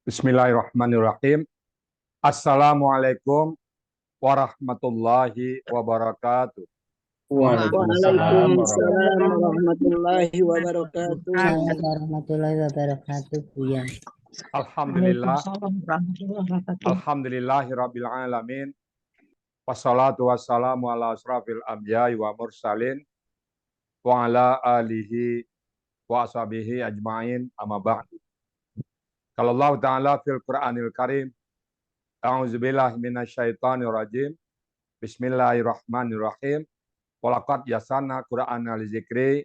Bismillahirrahmanirrahim. Assalamualaikum warahmatullahi wabarakatuh. Waalaikumsalam Waalaikumsalam warahmatullahi warahmatullahi wabarakatuh. Assalamualaikum warahmatullahi wabarakatuh, Buya. Alhamdulillah, Waalaikumsalam warahmatullahi wabarakatuh. alhamdulillahirabbil alamin. Wassalatu wassalamu ala asrafil anbiya'i wa mursalin wa ala alihi wa ashabihi ajma'in amma ba'du. Kalau Allah Ta'ala fil Qur'anil Karim, a'udzubillahi minasyaitonir rajim. Bismillahirrahmanirrahim. Walaqad yasanna Qur'ana lizikri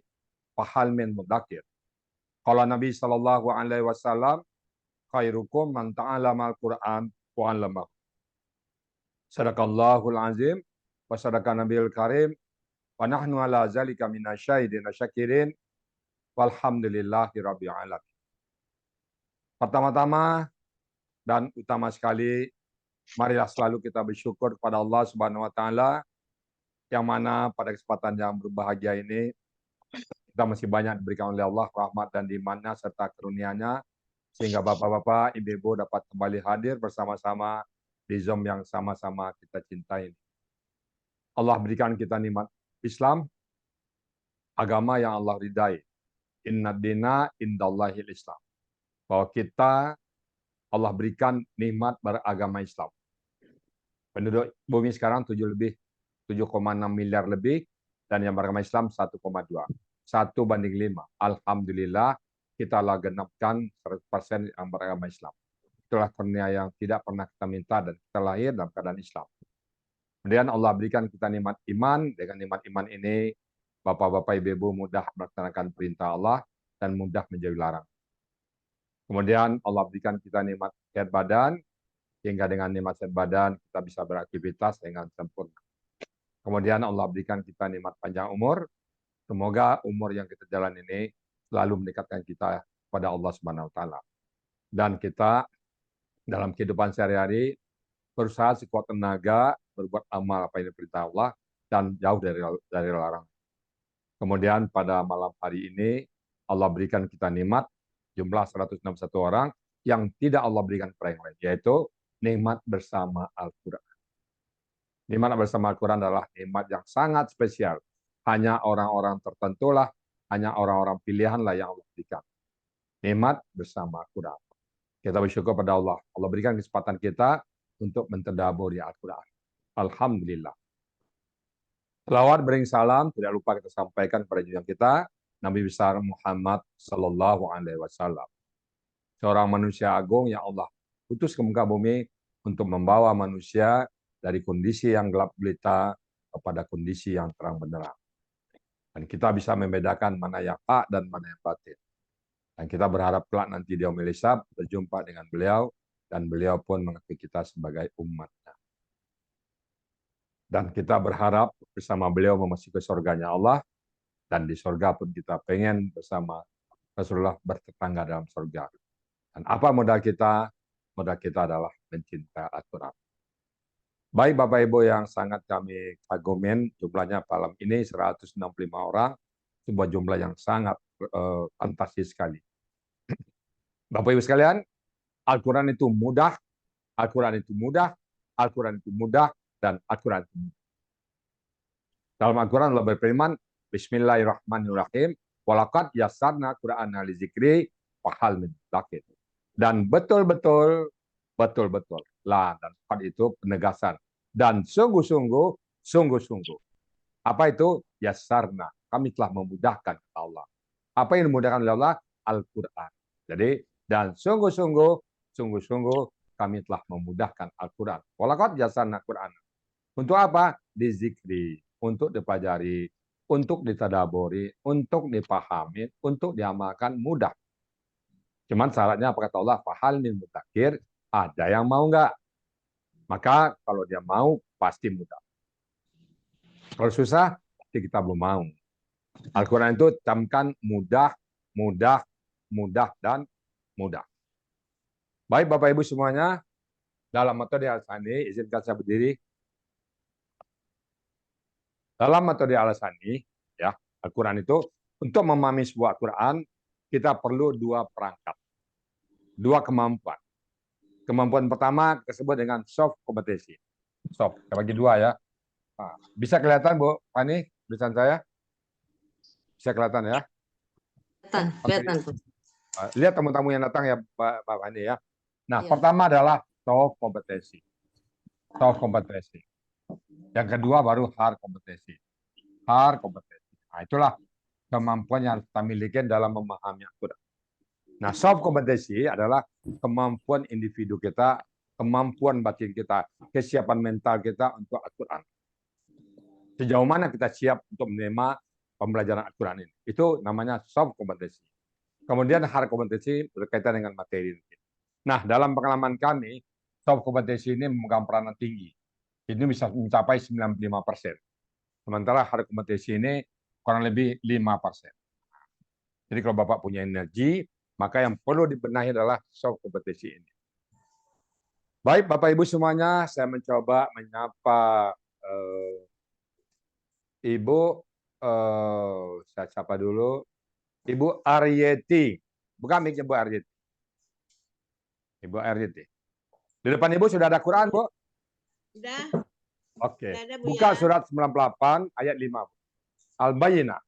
fahal min mudzakir. Kalau Nabi Shallallahu Alaihi Wasallam, khairukum man ta'allama al-Qur'an wa 'allamahu. Sadaqallahul azim wa sadaqa nabiyul karim wa nahnu ala zalika minasyahidin syakirin walhamdulillahi rabbil alamin. Pertama-tama dan utama sekali, marilah selalu kita bersyukur kepada Allah Subhanahu wa taala yang mana pada kesempatan yang berbahagia ini kita masih banyak diberikan oleh Allah rahmat dan imannya serta karunia-Nya sehingga bapak-bapak, ibu-ibu dapat kembali hadir bersama-sama di Zoom yang sama-sama kita cintai. Allah berikan kita nikmat Islam, agama yang Allah ridai. Inna dina indallahil Islam. Bahwa kita Allah berikan nikmat beragama Islam. Penduduk bumi sekarang 7,6 miliar lebih, dan yang beragama Islam 1,2. 1:5. Alhamdulillah, kita lah genapkan 100% yang beragama Islam. Itulah karunia yang tidak pernah kita minta dan kita lahir dalam keadaan Islam. Kemudian Allah berikan kita nikmat iman. Dengan nikmat iman ini, bapak-bapak, ibu-ibu mudah melaksanakan perintah Allah dan mudah menjauhi larangan. Kemudian Allah berikan kita nikmat sehat badan, sehingga dengan nikmat sehat badan kita bisa beraktivitas dengan sempurna. Kemudian Allah berikan kita nikmat panjang umur. Semoga umur yang kita jalan ini selalu mendekatkan kita kepada Allah Subhanahu wa taala. Dan kita dalam kehidupan sehari-hari berusaha sekuat tenaga berbuat amal apa yang diperintah Allah dan jauh dari larangan. Kemudian pada malam hari ini Allah berikan kita nikmat jumlah 161 orang yang tidak Allah berikan kepada yang lain, yaitu nikmat bersama Al-Quran. Nikmat bersama Al-Quran adalah nikmat yang sangat spesial. Hanya orang-orang tertentulah, hanya orang-orang pilihanlah yang Allah berikan. Nikmat bersama Al-Quran. Kita bersyukur pada Allah. Allah berikan kesempatan kita untuk mentadaburi Al-Quran. Alhamdulillah. Selawat bering salam, tidak lupa kita sampaikan kepada junjungan kita, Nabi besar Muhammad Sallallahu Alaihi Wasallam. Seorang manusia agung yang Allah utus ke muka bumi untuk membawa manusia dari kondisi yang gelap gulita kepada kondisi yang terang benderang. Dan kita bisa membedakan mana yang hak dan mana yang batin. Dan kita berharap kelak nanti di yaumil hisab berjumpa dengan beliau, dan beliau pun mengakui kita sebagai umatnya. Dan kita berharap bersama beliau memasuki surganya Allah, dan di surga pun kita pengen bersama Rasulullah bertetangga dalam surga. Dan apa modal kita? Modal kita adalah mencintai Al-Quran. Baik Bapak Ibu yang sangat kami kagumin, jumlahnya malam ini 165 orang, sebuah jumlah yang sangat fantastis sekali. Bapak Ibu sekalian, Al-Quran itu mudah, Al-Quran itu mudah, Al-Quran itu mudah, dan Al-Quran itu mudah. Dalam Al-Quran Allah berfirman, Bismillahirrahmanirrahim, walaqad yassarna Qur'ana lizikri fahal min mudzakir. Dan betul-betul lah, dan itu penegasan. Dan sungguh-sungguh. Apa itu? Yassarna. Kami telah memudahkan Allah. Apa yang dimudahkan oleh Allah? Al-Quran. Jadi, dan sungguh-sungguh kami telah memudahkan Al-Quran. Walaqad yassarna Qur'ana. Untuk apa? Dizikri. Untuk dipelajari, untuk ditadaburi, untuk dipahami, untuk diamalkan mudah. Cuman syaratnya apa kata Allah? Fahal min mudzakir. Ada yang mau nggak? Maka kalau dia mau, pasti mudah. Kalau susah, pasti kita belum mau. Al-Quran itu camkan mudah, dan mudah. Baik Bapak Ibu semuanya, dalam metode Al-Sani, izinkan saya berdiri. Dalam metode Al-Sani, ya, Al-Quran itu, untuk memahami sebuah Al-Quran, kita perlu dua perangkat, dua kemampuan. Kemampuan pertama kita sebut dengan soft kompetensi. Soft, kita bagi dua ya. Nah, bisa kelihatan Bu Fani tulisan saya? Bisa kelihatan ya? Kelihatan tuh. Lihat tamu-tamu yang datang ya Pak Fani ya. Nah, Iya. pertama adalah soft kompetensi. Soft kompetensi. Yang kedua baru hard kompetensi. Hard kompetensi. Nah, itulah kemampuan yang harus kita miliki dalam memahami Al-Quran. Nah, soft kompetensi adalah kemampuan individu kita, kemampuan batin kita, kesiapan mental kita untuk Al-Quran. Sejauh mana kita siap untuk menerima pembelajaran Al-Quran ini. Itu namanya soft kompetensi. Kemudian hard kompetensi berkaitan dengan materi. Nah, dalam pengalaman kami, soft kompetensi ini memegang peranan tinggi. Ini bisa mencapai 95%. Sementara hard kompetensi ini kurang lebih 5%. Jadi kalau Bapak punya energi, maka yang perlu dibenahi adalah soft kompetensi ini. Baik, Bapak Ibu semuanya, saya mencoba menyapa Ibu, saya sapa dulu, Ibu Aryeti. Buka mic-nya Bu Aryeti. Ibu Aryeti. Di depan Ibu sudah ada Quran, Bu? Sudah. Oke. Sudah ada, Bu, Buka ya. surat 98 ayat 5. Al-Bayyinah.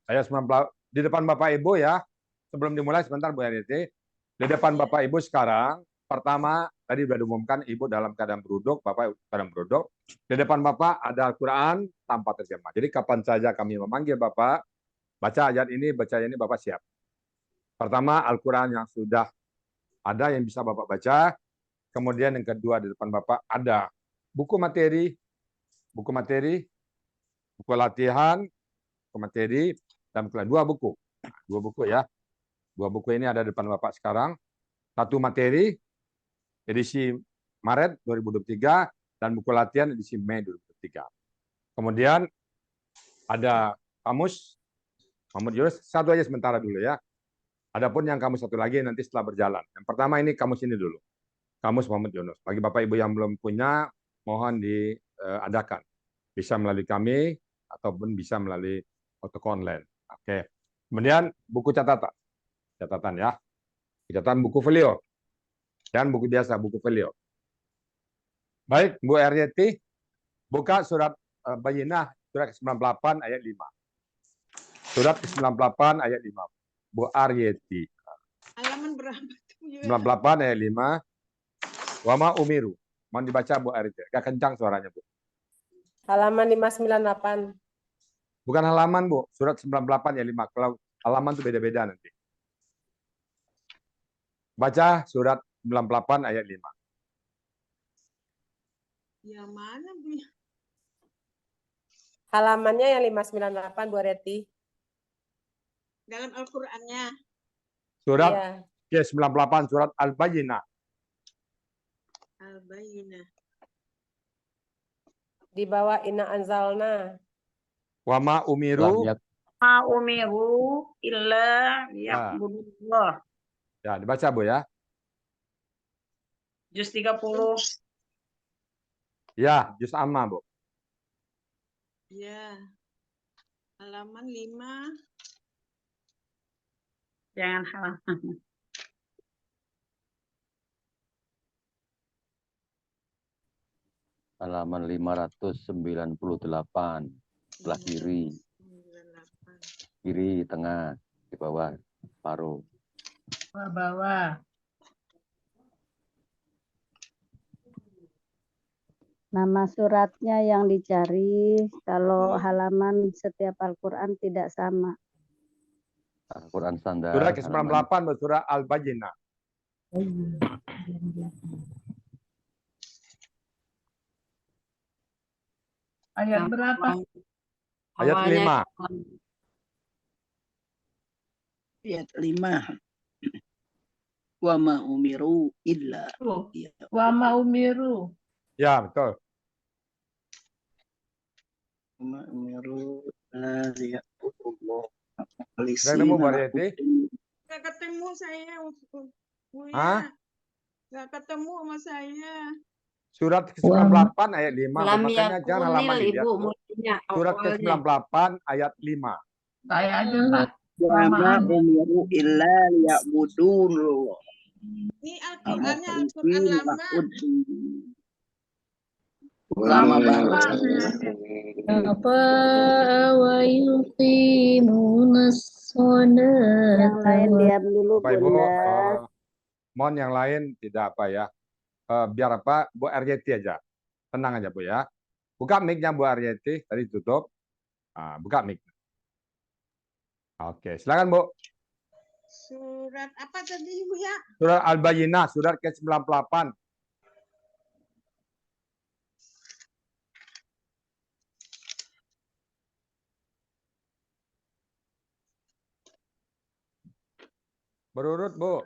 Ayat 98. Di depan Bapak Ibu ya. Sebelum dimulai sebentar Bu Aryeti. Di depan Bapak Ibu sekarang, pertama tadi sudah diumumkan Ibu dalam keadaan beruduk, Bapak keadaan beruduk. Di depan Bapak ada Al-Quran tanpa terjemah. Jadi kapan saja kami memanggil Bapak, baca ayat ini, baca ini, Bapak siap. Pertama, Al-Quran yang sudah ada yang bisa Bapak baca. Kemudian yang kedua di depan Bapak ada buku materi, buku latihan, buku materi, dan dua buku. Dua buku ya. Dua buku ini ada di depan Bapak sekarang. Satu materi, edisi Maret 2023, dan buku latihan edisi Mei 2023. Kemudian ada kamus, Muhammad Yunus, satu aja sementara dulu ya. Adapun yang kamus satu lagi nanti setelah berjalan. Yang pertama ini kamus ini dulu. Kamus Muhammad Yunus. Bagi Bapak Ibu yang belum punya, mohon diadakan. Bisa melalui kami, ataupun bisa melalui toko online. Oke. Kemudian buku catatan. Catatan ya. Catatan buku folio. Dan buku biasa, buku folio. Baik, Bu Aryeti, buka surat Bayyinah, surat ke-98 ayat 5. Surat ke-98 ayat 5. Bu Aryeti. Halaman berapa? 98 ayat 5. Wama umiru. Mohon dibaca Bu Aryeti. Agak kencang suaranya, Bu. Halaman 598. Bukan halaman, Bu. Surat 98 ayat 5. Kalau halaman itu beda-beda nanti. Baca surat 98 ayat 5. Yang mana, Bu? Halamannya yang 598, Bu Reti. Dalam Al-Qur'annya. Surat Iya. ke-98, surat Al-Bayyinah. Al-Bayyinah. Di bawah Inna Anzalna. Wama umiru. Ma umiru illa liya'budullah. Ya, dibaca Bu ya. Juz 30. Ya, juz amma, Bu. Ya. Halaman 5. Jangan halaman. Halaman 598 sebelah kiri, 98. kiri tengah, di bawah paruh. Bawah. Nama suratnya yang dicari, kalau halaman setiap Al-Quran tidak sama. Al-Quran standar. Surat ke-98 surah Al-Bayyinah. Ayat berapa? Ayat 5. Ayat 5. Wa ma umiru illa. Wa ma umiru. Ya, betul. Wa ma umiru liya'budullah. Sudah nemu Bu Aryeti? Nggak ketemu saya, Bu ya. Hah? Nggak ketemu sama saya. Surat ke-98 ayat 5. Lam Makanya jangan halaman yakunil, dilihat. Ibu, mulainya. Surat awalnya. ke-98 ayat 5. Saya aja, Pak. Wa ma umiru illa liya'budullah. Ini Al-Qur'annya Al-Qur'an lama. Lama banget. Apa wa yuqimunas Yang lain diam dulu, Bapak Ibu, Bunda. mohon yang lain tidak apa ya. Biar apa, Bu RYT aja. Tenang aja Bu ya. Buka mic-nya Bu RYT, tadi tutup. Buka mic. Oke, silakan Bu. Surat apa tadi Bu ya? Surat Al-Bayyinah, surat ke-98. Berurut Bu.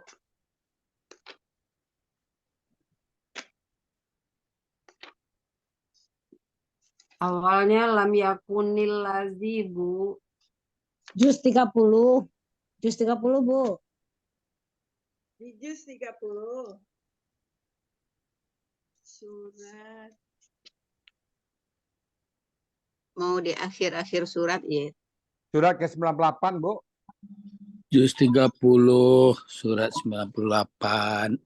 Awalnya lam yakunil lazi, Bu. Juz 30. Juz 30, Bu. Di juz 30. Surat. Mau di akhir-akhir surat ya. Surat ke-98 Bu. Juz 30, surat 98.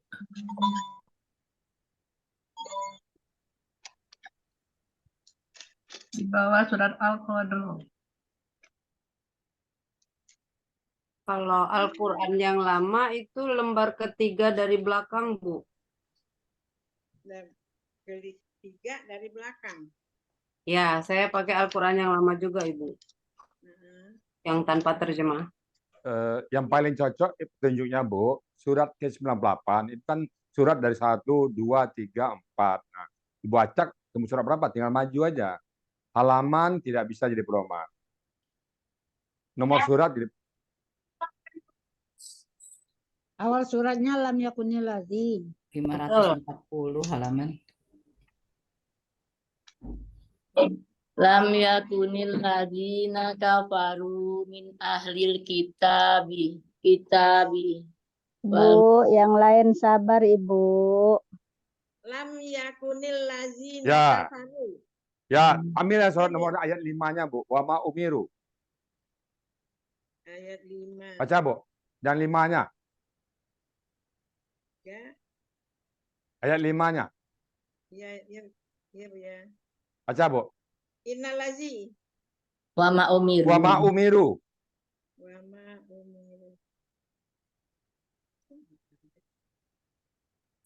Di bawah surat Al-Qadr. Kalau Al-Quran yang lama itu lembar ketiga dari belakang, Bu. Dan ketiga dari belakang. Ya, saya pakai Al-Quran yang lama juga, Ibu. Yang tanpa terjemah. Yang paling cocok petunjuknya Bu, surat ke-98 itu kan surat dari 1, 2, 3, 4. Nah, Ibu acak temu surat berapa? Tinggal maju aja. Halaman tidak bisa jadi pedoman. Nomor surat jadi Awal suratnya lam yakunil lazi. 540 halaman. Lam yakunil ladzina kafaru min ahlil kitabi. Bu, yang lain sabar, Ibu. Lam yakunil lazina Ya. kafaru. ya, ambil ya surat nomor ayat 5-nya Bu. Wa ma umiru. Ayat 5. Baca Bu. Dan 5-nya. Ya, Ayat 5-nya. ya, ya, ya, Bu ya. Baca Bu. Innalazi Wa ma umiru. Wa ma umiru. wa ma umiru.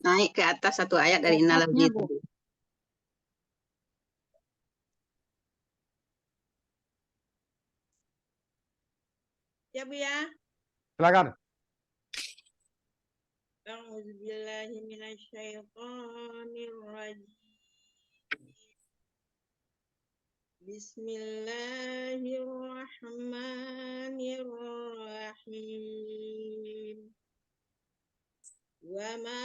Naik ke atas satu ayat dari Ayatnya, Innalazi Bu. itu. Ya Bu ya. Silakan. A'udzubillahi minasyaitonirrajim. Bismillahirrahmanirrahim. Wa ma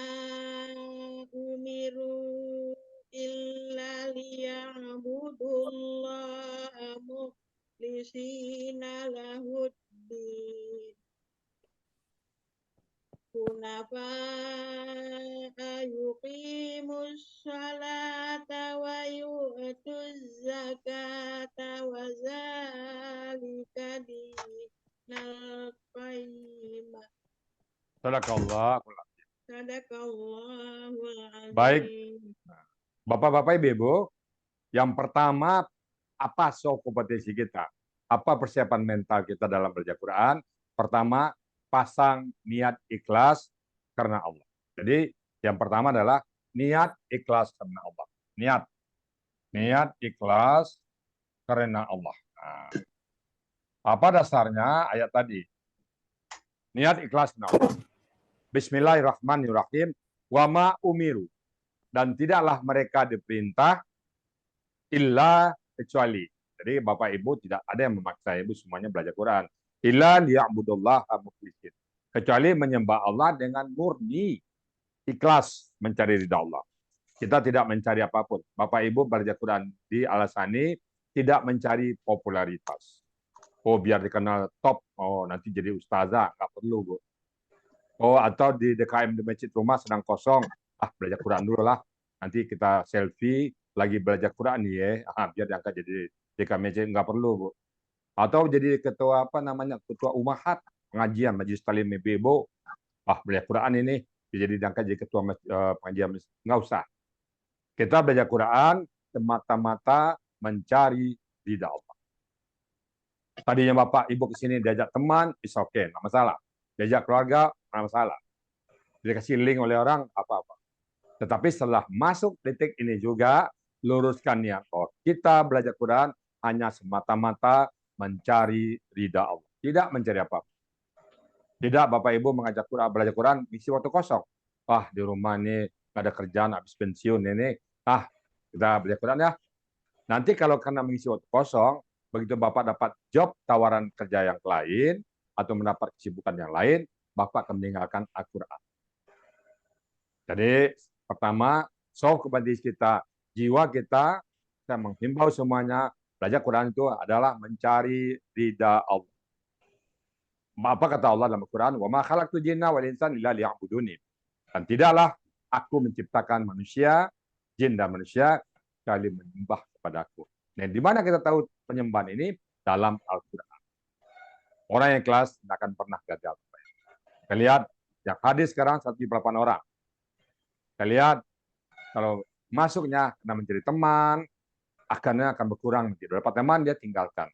umiru illa liya'budullaha mukhlisina lahuddin. Hunafa'a yuqimus salata wa yu'tuz zakata wa zalika dinal qayyimah. Sadaqallah. Sadaqallahul azim. Baik. Bapak-bapak, Ibu, yang pertama, apa kompetensi kita? Apa persiapan mental kita dalam belajar Quran? Pertama, pasang niat ikhlas karena Allah. Jadi, yang pertama adalah niat ikhlas karena Allah. Niat ikhlas karena Allah. Nah, apa dasarnya ayat tadi? Niat ikhlas karena Allah. Bismillahirrahmanirrahim. Wa ma umiru. Dan tidaklah mereka diperintah illa kecuali. Jadi Bapak Ibu tidak ada yang memaksa Ibu semuanya belajar Quran. Illa liya'budullaha mukhlishin. Kecuali menyembah Allah dengan murni, ikhlas mencari ridha Allah. Kita tidak mencari apapun. Bapak Ibu belajar Quran di Al-Asani tidak mencari popularitas. Oh, biar dikenal top, oh nanti jadi ustazah, nggak perlu Bu. Oh, atau di DKM di masjid rumah sedang kosong, belajar Quran dulu lah. Nanti kita selfie lagi belajar Quran nih ya, biar diangkat jadi DKM masjid, nggak perlu Bu. Atau jadi ketua ketua umahat pengajian majelis talim ibu, belajar Quran ini jadi diangkat jadi ketua pengajian masjid. Nggak usah. Kita belajar Quran semata-mata mencari ridha Allah. Tadinya Bapak Ibu ke sini diajak teman, is okay, nggak masalah. Diajak keluarga, nggak masalah. Dikasih link oleh orang, apa-apa. Tetapi setelah masuk detik ini juga, luruskan niat. Kita belajar Quran hanya semata-mata mencari ridha Allah. Tidak mencari apa-apa. Tidak Bapak Ibu mengajak Quran, belajar Quran, isi waktu kosong. Wah, di rumah ini nggak ada kerjaan, habis pensiun ini. Kita belajar Quran ya. Nanti kalau karena mengisi waktu kosong, begitu Bapak dapat job tawaran kerja yang lain, atau mendapat kesibukan yang lain, Bapak akan meninggalkan Al-Quran. Jadi, pertama, soft kepada diri kita, jiwa kita, saya menghimbau semuanya, belajar Quran itu adalah mencari ridha Allah. Apa kata Allah dalam Al-Quran? "Wa ma khalaqtul jinna wal insana illa liya'buduni." Dan tidaklah aku menciptakan manusia, jin dan manusia, kali menyembah kepada aku. Nah, di mana kita tahu penyembahan ini? Dalam Al-Quran. Orang yang ikhlas tidak akan pernah gagal. Kita lihat yang hadis sekarang 178 orang. Kita lihat kalau masuknya karena mencari teman, akan berkurang. Tidak dapat teman, dia tinggalkan.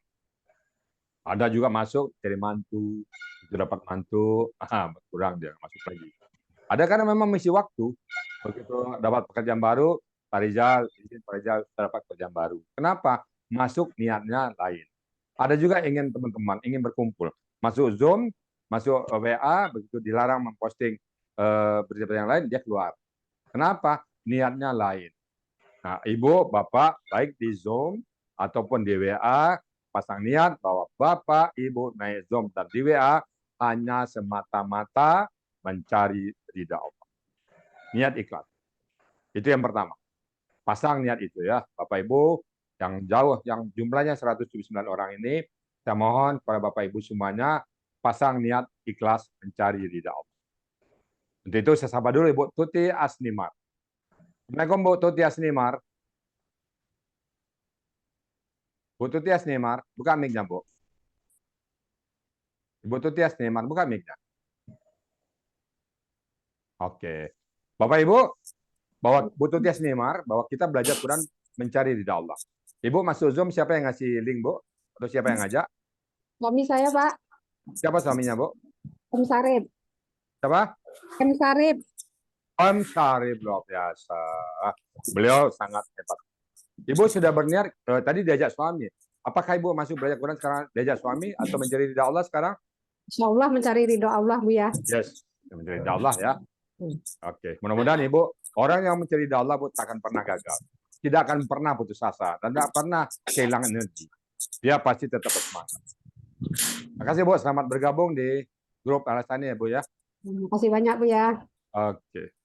Ada juga masuk cari mantu, itu dapat mantu, berkurang dia masuk lagi. Ada karena memang mengisi waktu. Begitu dapat pekerjaan baru, Pak Rizal dapat pekerjaan baru. Kenapa? Masuk niatnya lain. Ada juga ingin teman-teman, ingin berkumpul. Masuk Zoom, masuk WA, begitu dilarang memposting berita yang lain, dia keluar. Kenapa? Niatnya lain. Nah, Ibu, Bapak, baik di Zoom ataupun di WA, pasang niat bahwa Bapak, Ibu naik Zoom dan di WA hanya semata-mata mencari ridha Allah. Niat ikhlas. Itu yang pertama. Pasang niat itu ya, Bapak Ibu yang jauh, yang jumlahnya 179 orang ini, saya mohon kepada Bapak Ibu semuanya pasang niat ikhlas mencari ridha Allah. Untuk itu saya sapa dulu Ibu Tuti Asnimar. Assalamualaikum Bu Tuti Asnimar. Bu Tuti Asnimar, buka mic-nya, Bu. Ibu Tuti Asnimar, buka mic-nya. Oke. Bapak Ibu, bahwa Bu Tuti Asnimar, bahwa kita belajar Quran mencari ridha Allah. Ibu masuk Zoom, siapa yang ngasih link, Bu? Atau siapa yang ngajak? Suami saya, Pak. Siapa suaminya, Bu? Om Sarip. Siapa? Om Sarip. Om Sarip, luar biasa. Beliau sangat hebat. Ibu sudah berniat, tadi diajak suami. Apakah Ibu masuk belajar Quran sekarang diajak suami atau mencari ridha Allah sekarang? Insya Allah mencari ridho Allah, Bu ya. Yes, mencari ridha Allah ya. Oke, mudah-mudahan Ibu, orang yang mencari ridha Allah, Bu, tak akan pernah gagal. Tidak akan pernah putus asa dan tidak pernah kehilangan energi. Dia pasti tetap bersemangat. Terima kasih Bu, selamat bergabung di grup Alasannya ya Bu ya. Terima kasih banyak, Bu ya. Oke.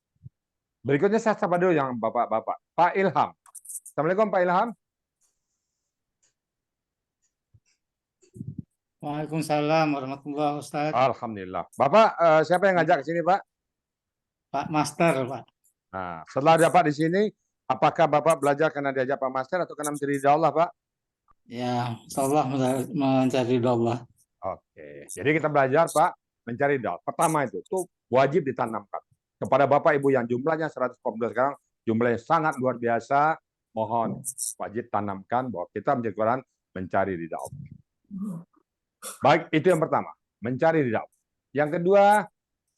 Berikutnya saya sapa dulu yang Bapak-bapak. Pak Ilham. Assalamualaikum Pak Ilham. Waalaikumsalam warahmatullahi wabarakatuh. Alhamdulillah. Bapak, siapa yang ngajak ke sini Pak? Pak Master, Pak. Nah, setelah dapat di sini, apakah Bapak belajar karena diajak Pak Master atau karena mencari ridha Allah, Pak? Ya, insyaallah mencari ridha Allah. Oke. Jadi kita belajar, Pak, mencari ridha. Pertama itu wajib ditanamkan. Kepada Bapak Ibu yang jumlahnya 114 sekarang, jumlahnya sangat luar biasa, mohon wajib tanamkan bahwa kita mencari Quran mencari ridha Allah. Baik, itu yang pertama, mencari ridha Allah. Yang kedua,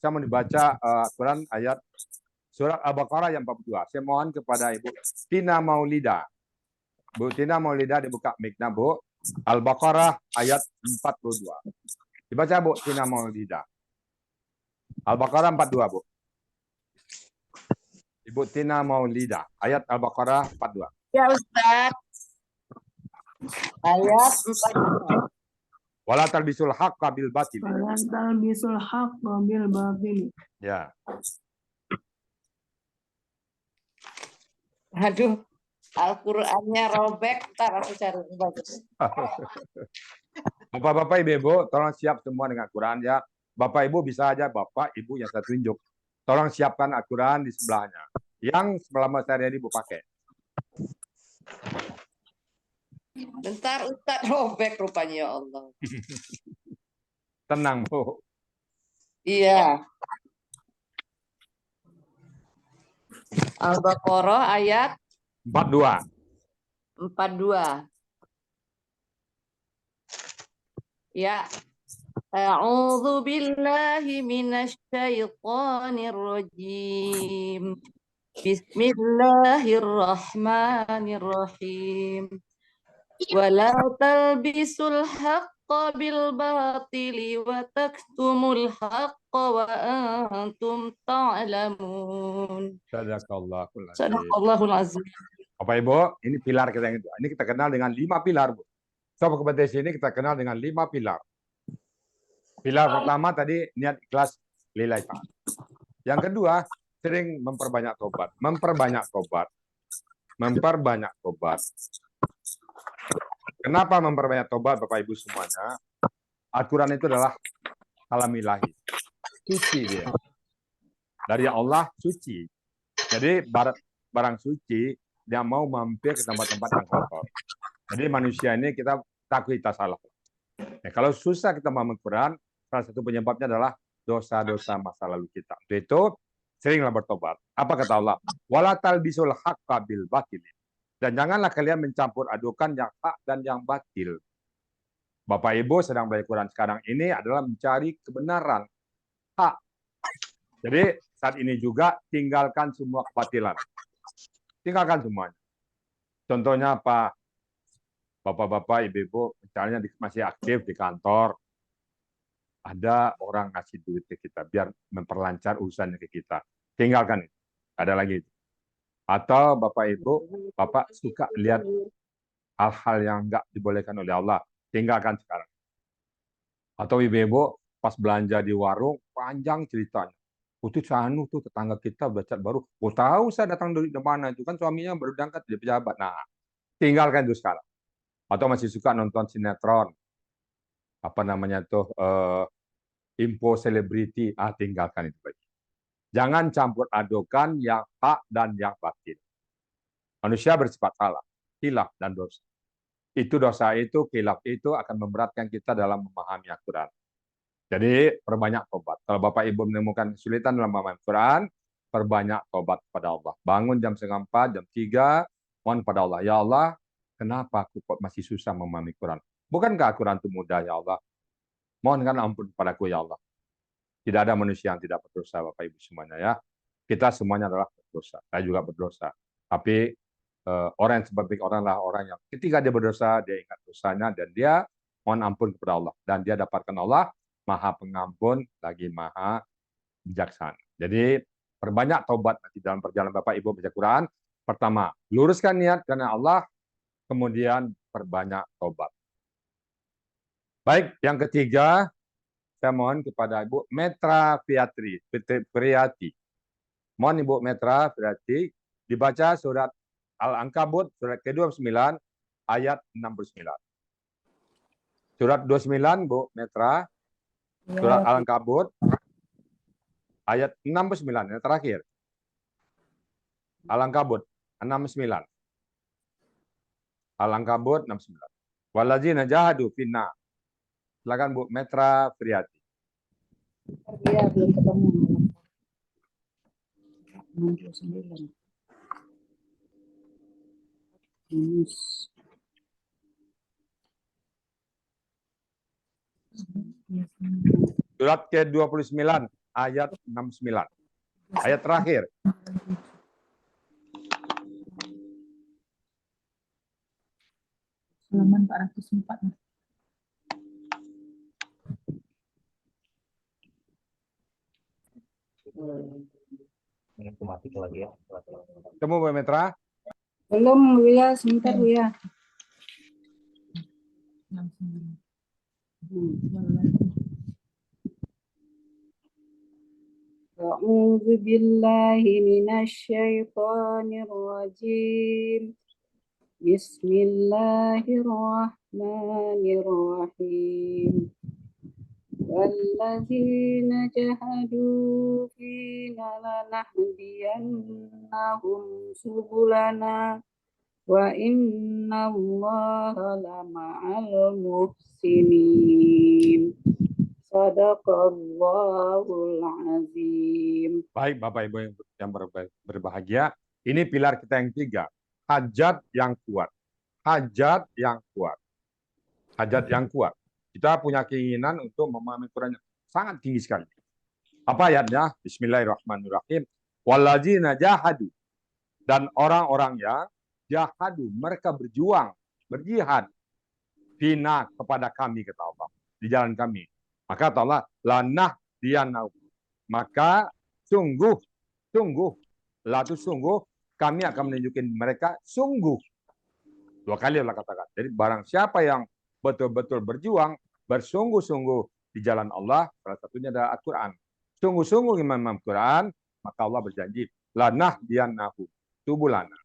saya mau dibaca Quran ayat surat Al-Baqarah yang 42. Saya mohon kepada Ibu Tina Maulida. Bu Tina Maulida dibuka mic-nya, Bu. Al-Baqarah ayat 42. Dibaca Bu Tina Maulida. Al-Baqarah 42, Bu. Ibu Tina Maulida, ayat Al-Baqarah 42. Ya Ustaz. Ayat 42. Wala talbisul haqqa bil batil. Wala talbisul haqqa bil batil. Ya. Aduh, Al-Qur'annya robek, ntar aku cari yang bagus. Bapak-bapak, Ibu, tolong siap semua dengan Quran ya. Bapak Ibu bisa aja Bapak Ibu yang saya tunjuk. Tolong siapkan Al-Quran di sebelahnya. Yang selama sehari ini Ibu pakai. Bentar Ustaz robek rupanya ya Allah. Tenang Bu. Iya. Al-Baqarah ayat 42. 42. Ya. A'udzu billahi minasy syaithanir rajim. Bismillahirrahmanirrahim. Wala talbisul haqqa bil batili wa taktumul haqqa wa antum ta'lamun. Sadaqallahul azim. Sadaqallahul azim. Bapak Ibu, ini pilar kita yang itu. Ini kita kenal dengan 5 pilar, Bu. Sobat kompetisi ini kita kenal dengan 5 pilar. Pilar pertama tadi niat ikhlas lillahi ta'ala. Yang kedua, sering memperbanyak tobat, memperbanyak tobat. Kenapa memperbanyak tobat, Bapak Ibu semuanya? Aturan itu adalah kalamilahi. Suci dia. Dari Allah suci. Jadi barang suci, dia mau mampir ke tempat-tempat yang kotor. Jadi manusia ini kita takut kita salah. Nah, kalau susah kita memahami Quran, salah satu penyebabnya adalah dosa-dosa masa lalu kita. Untuk itu, seringlah bertobat. Apa kata Allah? Wala talbisul haqqa bil batil. Dan janganlah kalian mencampur adukan yang hak dan yang batil. Bapak Ibu sedang belajar Quran sekarang ini adalah mencari kebenaran, hak. Jadi saat ini juga tinggalkan semua kebatilan. Tinggalkan semuanya. Contohnya apa? Bapak-bapak, ibu-ibu, misalnya masih aktif di kantor, ada orang ngasih duit ke kita biar memperlancar urusannya ke kita. Tinggalkan itu. Ada lagi itu. Atau Bapak Ibu, Bapak suka lihat hal-hal yang enggak dibolehkan oleh Allah. Tinggalkan sekarang. Atau ibu-ibu pas belanja di warung, panjang ceritanya. Itu Canu tuh tetangga kita belajar baru. Oh tahu saya datang dari mana itu kan suaminya baru diangkat jadi pejabat. Nah, tinggalkan itu sekarang. Atau masih suka nonton sinetron. Apa namanya tuh info selebriti, tinggalkan itu baik. Jangan campur adukan yang hak dan yang batil. Manusia bersifat salah, khilaf dan dosa. Itu dosa itu, khilaf itu akan memberatkan kita dalam memahami Al-Quran. Jadi perbanyak tobat. Kalau Bapak Ibu menemukan kesulitan dalam memahami Al-Quran, perbanyak tobat kepada Allah. Bangun jam 3:30, jam 3, mohon kepada Allah. Ya Allah, kenapa aku kok masih susah memahami Quran? Bukankah Al-Quran itu mudah, ya Allah? Mohonkan ampun kepadaku, ya Allah. Tidak ada manusia yang tidak berdosa, Bapak Ibu semuanya ya. Kita semuanya adalah berdosa. Saya juga berdosa. Tapi orang yang seperti orang lah orang yang ketika dia berdosa, dia ingat dosanya dan dia mohon ampun kepada Allah. Dan dia dapatkan Allah Maha Pengampun lagi Maha Bijaksana. Jadi perbanyak taubat nanti dalam perjalanan Bapak Ibu baca Quran. Pertama, luruskan niat karena Allah. Kemudian perbanyak taubat. Baik, yang ketiga, saya mohon kepada Ibu Metra Priyati. Mohon Ibu Metra Priyati dibaca surat Al-Ankabut surat ke-29 ayat 69. Surat 29 Bu Metra. Surat Al-Ankabut ayat 69 yang terakhir. Al-Ankabut 69. Al-Ankabut 69. Wallazina jahadu finna. Silakan Bu Metra Priyati. Dia belum ketemu. 69. Surat ke-29 ayat 69. Ayat terakhir. Halaman 404. Temu Bu Metra? Belum Bu ya, sebentar Bu ya. A'udzu billahi minasy syaithanir rajim. Bismillahirrahmanirrahim. Walladzina jahadu fina lanahdiyannahum subulana wa innallaha lama'al muhsinin. Sadaqallahul azim. Baik Bapak Ibu yang berbahagia, Ini pilar kita yang 3. Hajat yang kuat. Hajat yang kuat. Hajat yang kuat. Kita punya keinginan untuk memahami Quran yang sangat tinggi sekali. Apa ayatnya? Bismillahirrahmanirrahim. Walladzina jahadu. Dan orang-orang yang jahadu, mereka berjuang, berjihad. Fina kepada kami, kata Allah. Di jalan kami. Maka kata Allah, lanah diyanau. Maka sungguh, la itu sungguh, kami akan menunjukin mereka sungguh. 2 kali Allah katakan. Jadi barang siapa yang betul-betul berjuang, bersungguh-sungguh di jalan Allah, salah satunya adalah Al-Quran. Sungguh-sungguh imam Quran, maka Allah berjanji, lanah diyannahu, tubulana.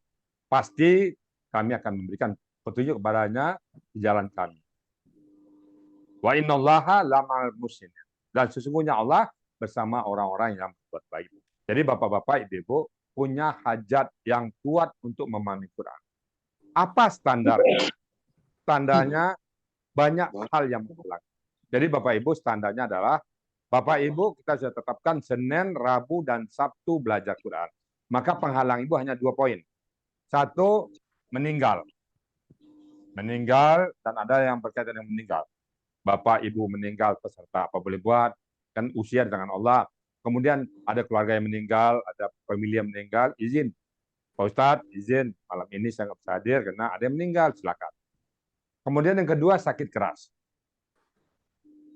Pasti kami akan memberikan petunjuk kepadanya di jalan kami. Wa innallaha lamal muslimin. Dan sesungguhnya Allah bersama orang-orang yang berbuat baik. Jadi bapak-bapak, ibu-ibu punya hajat yang kuat untuk memahami Quran. Apa standarnya? Standarnya banyak hal yang menghalangi. Jadi bapak ibu standarnya adalah bapak ibu kita sudah tetapkan Senin, Rabu, dan Sabtu belajar Quran. Maka penghalang ibu hanya 2 poin. 1, meninggal. Meninggal dan ada yang berkaitan dengan meninggal. Bapak ibu meninggal, peserta apa boleh buat? Kan usia dengan Allah. Kemudian ada keluarga yang meninggal, ada pemilih yang meninggal, izin. Pak Ustadz, izin malam ini saya nggak bisa hadir karena ada yang meninggal, silakan. Kemudian yang kedua, sakit keras.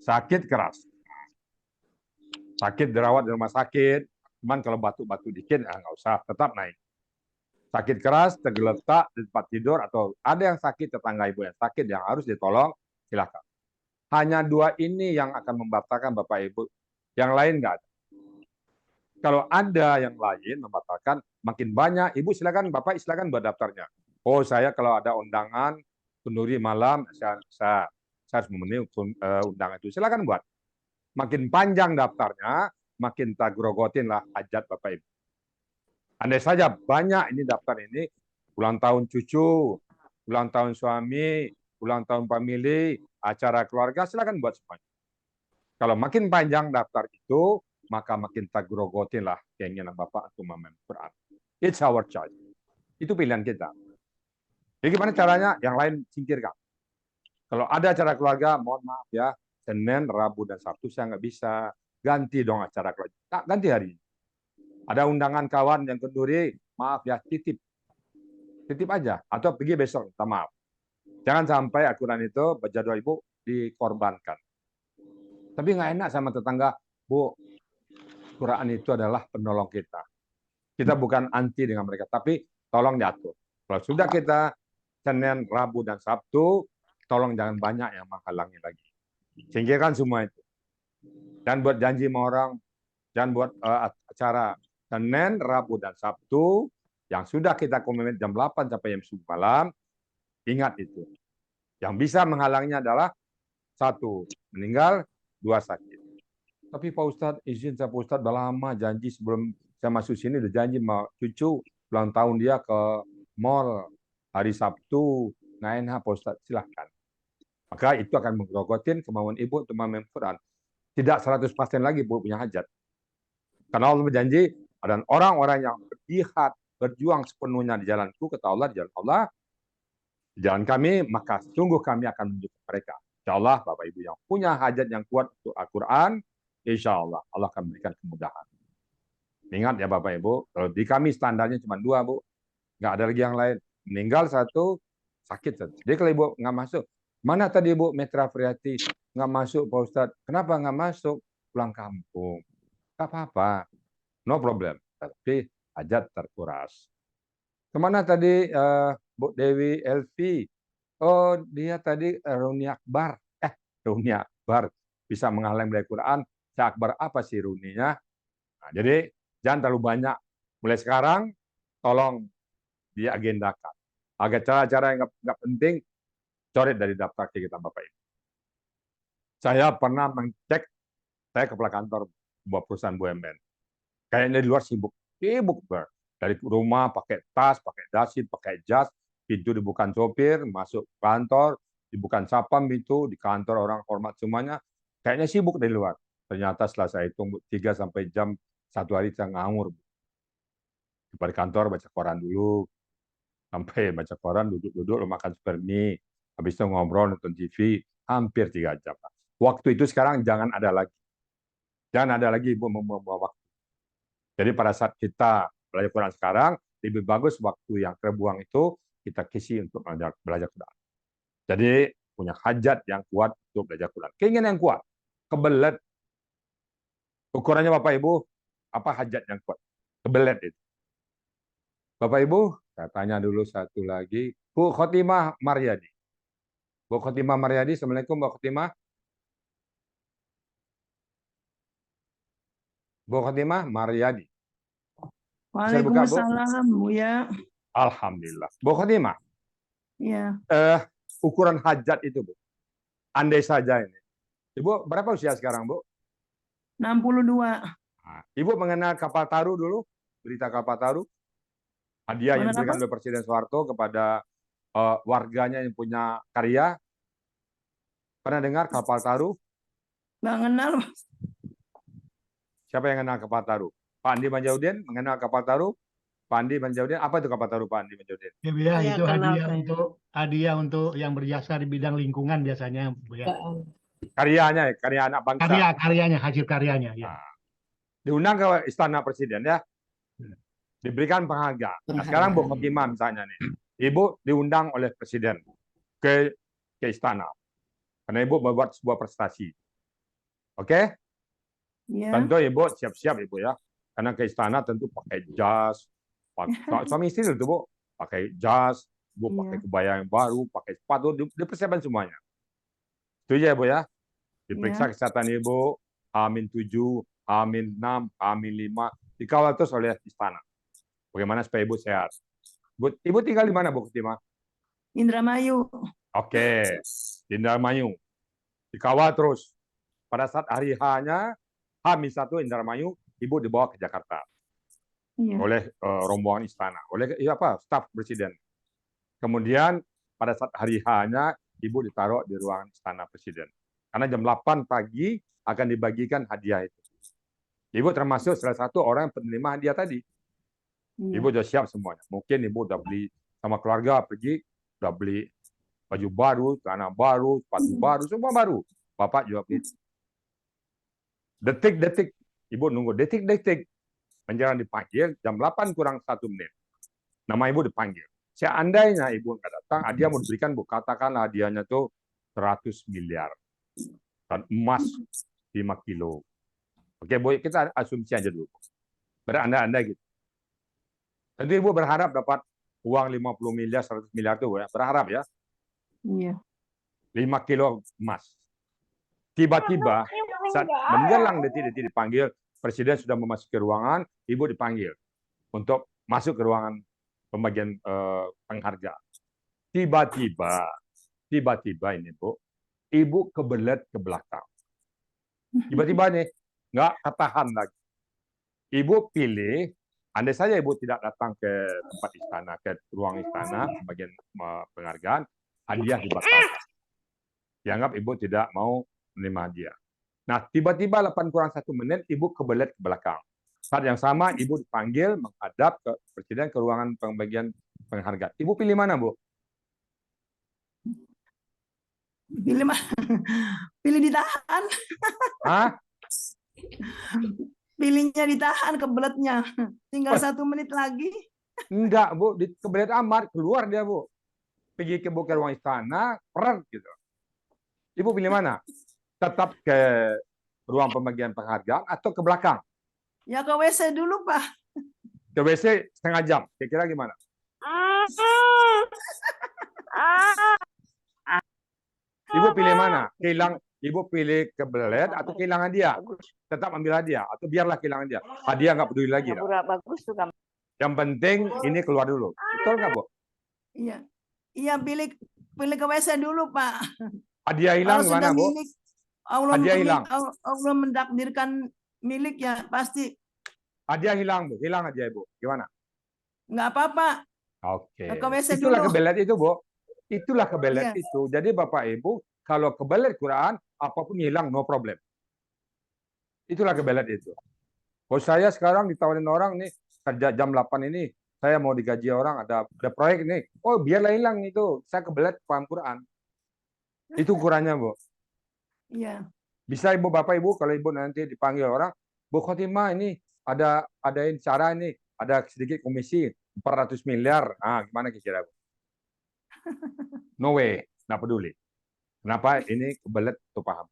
Sakit keras. Sakit dirawat di rumah sakit, cuman kalau batuk-batuk dikit, nggak usah, tetap naik. Sakit keras, tergeletak di tempat tidur, atau ada yang sakit, tetangga ibu yang sakit, yang harus ditolong, silakan. Hanya 2 ini yang akan membatalkan bapak ibu. Yang lain nggak ada. Kalau ada yang lain membatalkan, makin banyak, ibu silakan, bapak silakan buat daftarnya. Oh, saya kalau ada undangan, kenduri malam, saya harus memenuhi undangan itu. Silakan buat. Makin panjang daftarnya, makin tak grogotin lah hajat bapak ibu. Andai saja banyak ini daftar ini, ulang tahun cucu, ulang tahun suami, ulang tahun famili, acara keluarga, silakan buat semuanya. Kalau makin panjang daftar itu, maka makin tak grogotin lah keinginan bapak untuk memahami Quran. It's our choice. Itu pilihan kita. Jadi gimana caranya? Yang lain singkirkan. Kalau ada acara keluarga, mohon maaf ya, Senin, Rabu, dan Sabtu saya nggak bisa. Ganti dong acara keluarga. Tak, ganti hari ini. Ada undangan kawan yang kenduri, maaf ya, titip. Titip aja. Atau pergi besok, minta maaf. Jangan sampai Al-Quran itu, berjadwal ibu, dikorbankan. Tapi nggak enak sama tetangga, Bu, Quran itu adalah penolong kita. Kita bukan anti dengan mereka, tapi tolong diatur. Kalau sudah kita Senin, Rabu, dan Sabtu, tolong jangan banyak yang menghalangi lagi. Singkirkan semua itu. Dan buat janji sama orang, jangan buat acara Senin, Rabu, dan Sabtu, yang sudah kita komitmen jam 8 sampai jam 10 malam, ingat itu. Yang bisa menghalangnya adalah 1, meninggal, 2, sakit. Tapi Pak Ustadz, izin saya Pak Ustadz, udah lama janji sebelum saya masuk sini, udah janji sama cucu, ulang tahun dia ke mall, hari Sabtu, enak Pak Ustadz, silahkan. Maka itu akan menggerogotin kemauan ibu untuk memahami Quran. Tidak 100% lagi ibu punya hajat. Karena Allah berjanji, ada orang-orang yang berjihad, berjuang sepenuhnya di jalanku, kata Allah, di jalan Allah, di jalan kami, maka sungguh kami akan menunjukkan mereka. Insya Allah, Bapak Ibu yang punya hajat yang kuat untuk Al-Quran, insya Allah, Allah akan memberikan kemudahan. Ingat ya Bapak Ibu, kalau di kami standarnya cuma 2, Bu. Nggak ada lagi yang lain. Meninggal 1, sakit 1. Jadi kalau Ibu nggak masuk, mana tadi Ibu Metra Friati? Nggak masuk Pak Ustadz. Kenapa nggak masuk? Pulang kampung. Nggak apa-apa. No problem. Tapi hajat terkuras. Kemana tadi Bu Dewi Elvi? Oh, dia tadi Runi Akbar. Runi Akbar bisa menghalang dari Quran. Akbar apa sih runinya? Nah, jadi jangan terlalu banyak. Mulai sekarang, tolong diagendakan. Agar cara-cara yang nggak penting, coret dari daftar kita Bapak Ibu. Saya pernah mengecek, saya kepala kantor sebuah perusahaan BUMN. Kayaknya di luar sibuk banget. Dari rumah pakai tas, pakai dasi, pakai jas, pintu dibuka sopir, masuk kantor, dibuka sapam itu, di kantor orang hormat semuanya. Kayaknya sibuk dari luar. Ternyata setelah saya hitung 3 sampai jam 1 hari saya ngawur. Pada kantor baca koran dulu, sampai baca koran, duduk-duduk, makan super mie, habis itu ngobrol, nonton TV, hampir 3 jam. Waktu itu sekarang jangan ada lagi. Jangan ada lagi Ibu membuang waktu. Jadi pada saat kita belajar Quran sekarang, lebih bagus waktu yang terbuang itu kita isi untuk belajar Quran. Jadi punya hajat yang kuat untuk belajar Quran. Keinginan yang kuat, kebelet. Ukurannya Bapak Ibu, apa hajat yang kuat? Kebelet itu. Bapak Ibu, saya tanya dulu satu lagi. Bu Khotimah Maryadi. Bu Khotimah Maryadi, Assalamualaikum Bu Khotimah. Bu Khotimah Maryadi. Bisa buka, Bu? Waalaikumsalam, Buya. Alhamdulillah. Bu Khotimah, Ya, ukuran hajat itu, Bu. Andai saja ini. Ibu berapa usia sekarang, Bu? 62. Nah, Ibu mengenal kapal Taru dulu? Berita kapal Taru? Hadiah yang Mengenal diberikan apa? oleh Presiden Soeharto kepada warganya yang punya karya. Pernah dengar kapal Taru? Nggak kenal. Siapa yang kenal kapal Taru? Pak Andi Manjaudin mengenal kapal Taru? Pak Andi Manjaudin, apa itu kapal Taru Pak Andi Manjaudin? Ya, Bu, ya, Saya itu kenal hadiah untuk yang berjasa di bidang lingkungan biasanya, Bu, ya. Karyanya, karya anak bangsa. Karyanya, hasil karyanya, ya. Diundang ke Istana Presiden ya. Diberikan penghargaan. Nah, sekarang Bu Khotimah misalnya nih. Ibu diundang oleh Presiden ke istana. Karena Ibu membuat sebuah prestasi. Oke? Ya, Tentu Ibu siap-siap Ibu ya. Karena ke istana tentu pakai jas. Suami istri itu Bu. Pakai jas, Bu pakai kebaya yang baru, pakai sepatu, dipersiapkan semuanya. Itu ya Bu ya. Diperiksa kesehatan Ibu, H-7, H-6, H-5, dikawal terus oleh istana. Bagaimana supaya Ibu sehat? Ibu tinggal di mana, Bu Khotimah? Indramayu. Oke, di Indramayu. Dikawal terus. Pada saat hari H-nya, H-1 Indramayu, Ibu dibawa ke Jakarta Iya. oleh rombongan istana, oleh staf Presiden. Kemudian pada saat hari H-nya, Ibu ditaruh di ruangan istana Presiden. Karena jam 8 pagi akan dibagikan hadiah itu. Ibu termasuk salah satu orang yang penerima hadiah tadi. Iya. Ibu sudah siap semuanya. Mungkin Ibu sudah beli sama keluarga, pergi, sudah beli baju baru, celana baru, sepatu baru, semua baru. Bapak juga beli. Detik-detik, Ibu nunggu detik-detik. Menjelang dipanggil, jam 8 kurang 1 menit. Nama Ibu dipanggil. Seandainya Ibu nggak datang, hadiah mau diberikan, Bu. Katakanlah hadiahnya tuh 100 miliar. Dan emas 5 kilo. Oke, Bu, kita asumsi aja dulu. Berandai-andai gitu. Tentu Ibu berharap dapat uang 50 miliar, 100 miliar itu, ya. Berharap ya. Iya. 5 kilo emas. Tiba-tiba, saat menjelang detik-detik dipanggil, Presiden sudah memasuki ruangan, Ibu dipanggil untuk masuk ke ruangan pembagian penghargaan. Tiba-tiba ini, Bu, Ibu kebelet ke belakang. Tiba-tiba nih, nggak ketahan lagi. Ibu pilih, andai saja Ibu tidak datang ke tempat istana, ke ruang istana, bagian penghargaan, hadiah dibatalkan. Dianggap Ibu tidak mau menerima hadiah. Nah, tiba-tiba 8 kurang 1 menit, Ibu kebelet ke belakang. Saat yang sama, Ibu dipanggil menghadap ke Presiden ke ruangan pembagian penghargaan. Ibu pilih mana, Bu? Pilih ditahan. Hah? Pilihnya ditahan kebeletnya. Tinggal 1 menit lagi. Enggak, Bu. Kebelet amat. Keluar dia, Bu. Pergi ke ruang istana, perang gitu. Ibu pilih mana? Tetap ke ruang pembagian penghargaan atau ke belakang? Ya ke WC dulu, Pak. Ke WC setengah jam. Kira-kira gimana? Ibu pilih mana? Ibu pilih kebelet atau kehilangan dia? Tetap ambil hadiah atau biarlah kehilangan dia. Hadiah nggak peduli lagi. Bagus tuh kamu. Yang penting ini keluar dulu. Betul nggak, Bu? Iya. Iya, pilih ke WC dulu, Pak. Hadiah hilang Kalau gimana, sudah Bu? milik, Allah Hadiah hilang. Allah mentakdirkan milik ya pasti. Hadiah hilang, Bu. Hilang hadiah, Bu. Gimana? Nggak apa-apa. Oke. Ke WC Itulah dulu. kebelet itu, Bu. Itulah kebelet Iya. itu. Jadi Bapak Ibu, kalau kebelet Quran, apapun hilang, no problem. Itulah kebelet itu. Kalau saya sekarang ditawarin orang nih, jam 8 ini saya mau digaji orang, ada proyek nih. Oh, biarlah hilang itu. Saya kebelet paham Quran. Itu ukurannya, Bu. Iya. Bisa Ibu Bapak Ibu kalau Ibu nanti dipanggil orang, Bu Khotimah ini adain cara ini, ada sedikit komisi 400 miliar. Nah, gimana kira-kira, Bu? No way, nggak peduli. Kenapa? Ini kebelet untuk paham.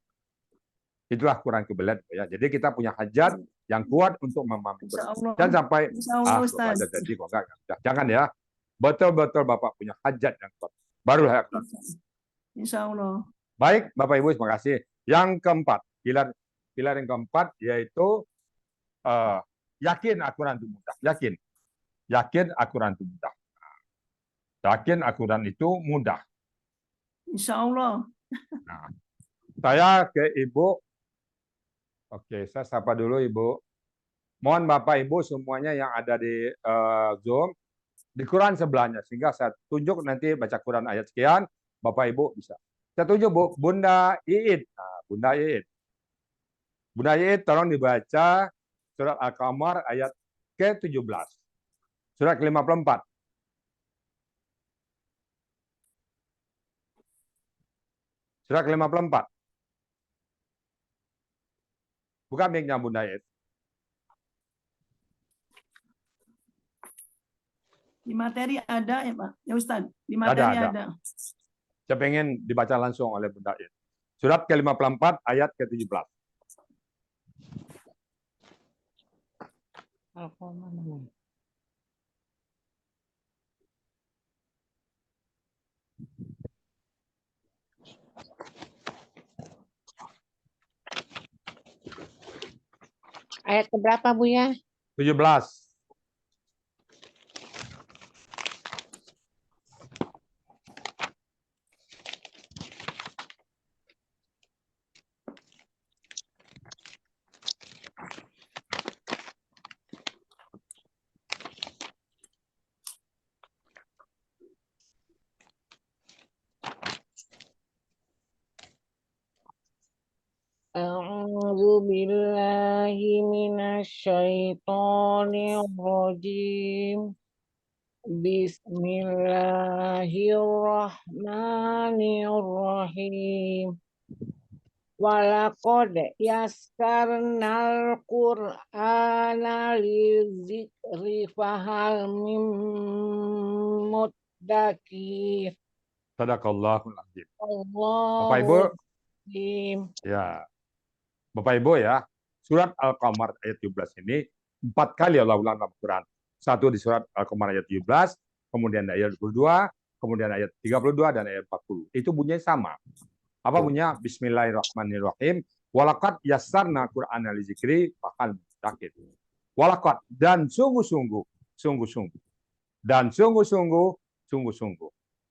Itulah Quran kebelet, ya. Jadi kita punya hajat yang kuat untuk memahami Quran. Dan sampai Ustaz. jadi kok enggak. Jangan ya. Betul-betul Bapak punya hajat yang kuat. Baru ya. Insya Allah. Baik, Bapak Ibu, terima kasih. Yang keempat, pilar yang keempat yaitu yakin Al-Quran itu mudah. Yakin Al-Quran itu mudah. Yakin Al-Quran itu mudah. Insya Allah. Nah, saya ke Ibu. Oke, saya sapa dulu Ibu. Mohon Bapak Ibu semuanya yang ada di Zoom, di Quran sebelahnya. Sehingga saya tunjuk nanti baca Quran ayat sekian, Bapak Ibu bisa. Saya tunjuk Bu, Bunda Iit. Nah, Bunda Iit. Bunda Iit tolong dibaca surat Al-Qamar ayat ke-17. Surat ke-54. Surat ke-54. Buka mic-nya Bunda Iit. Di materi ada ya Pak? Ya Ustaz, di materi ada. Saya pengen dibaca langsung oleh Bunda Iit. Surat ke-54 ayat ke-17. Ayat keberapa Bu ya? 17. A'udzu billahi minasyaitonir rajim. Bismillahirrahmanirrahim. Walaqad yassarnal Qur'ana lizikri fahal mim muddakir. Sadaqallahul azim. Bapak Ibu. Ya. Bapak Ibu ya, surat Al-Qamar ayat 17 ini 4 kali Allah ulang dalam Quran. Satu di surat Al-Qamar ayat 17, kemudian ayat 22, kemudian ayat 32 dan ayat 40. Itu bunyinya sama. Apa bunyinya? Bismillahirrahmanirrahim. Walaqad yassarna Qur'ana lizikri fahal muddakir. Walaqad, dan sungguh-sungguh. Dan sungguh-sungguh.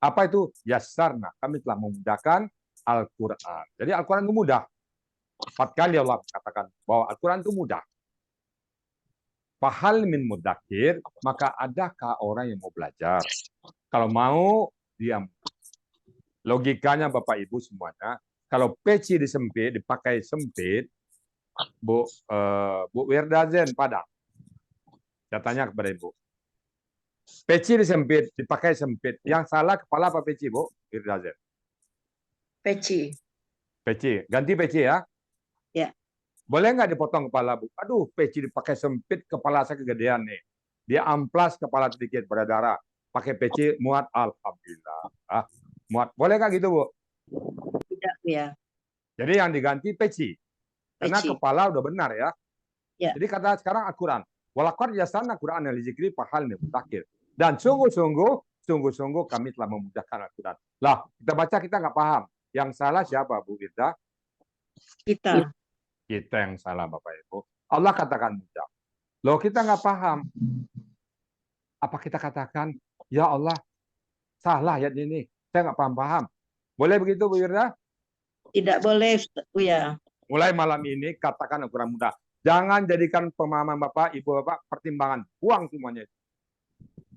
Apa itu? Yassarna, kami telah memudahkan Al-Quran. Jadi Al-Quran itu mudah. 4 kali Allah katakan bahwa Al-Quran itu mudah. Fahal min muddakir, maka adakah orang yang mau belajar? Kalau mau, dia. Logikanya Bapak Ibu semuanya, kalau peci disempit, dipakai sempit, Bu Wirda Zen Padang. Saya tanya kepada Ibu. Peci disempit, dipakai sempit. Yang salah kepala apa peci, Bu Wirda Zen? Peci. Ganti peci ya. Ya. Boleh nggak dipotong kepala, Bu? Aduh, peci dipakai sempit, kepala saya kegedean nih. Dia amplas kepala sedikit berdarah. Pakai peci muat, alhamdulillah. Muat. Boleh nggak gitu, Bu? Tidak, ya. Jadi yang diganti peci. Karena kepala udah benar ya. Jadi kata sekarang Al-Quran. Walaqad yassarna Qur'ana lizikri fahal min muddakir. Dan sungguh-sungguh kami telah memudahkan Al-Quran. Lah, kita baca kita nggak paham. Yang salah siapa, Bu Wirda? Kita yang salah, Bapak Ibu. Allah katakan mudah. Loh, kita nggak paham. Apa kita katakan, ya Allah, salah ayat ini. Saya nggak paham-paham. Boleh begitu, Bu Wirda? tidak boleh, ya. Mulai malam ini, katakan Al-Quran mudah. Jangan jadikan pemahaman Bapak, Ibu Bapak, pertimbangan. Buang semuanya.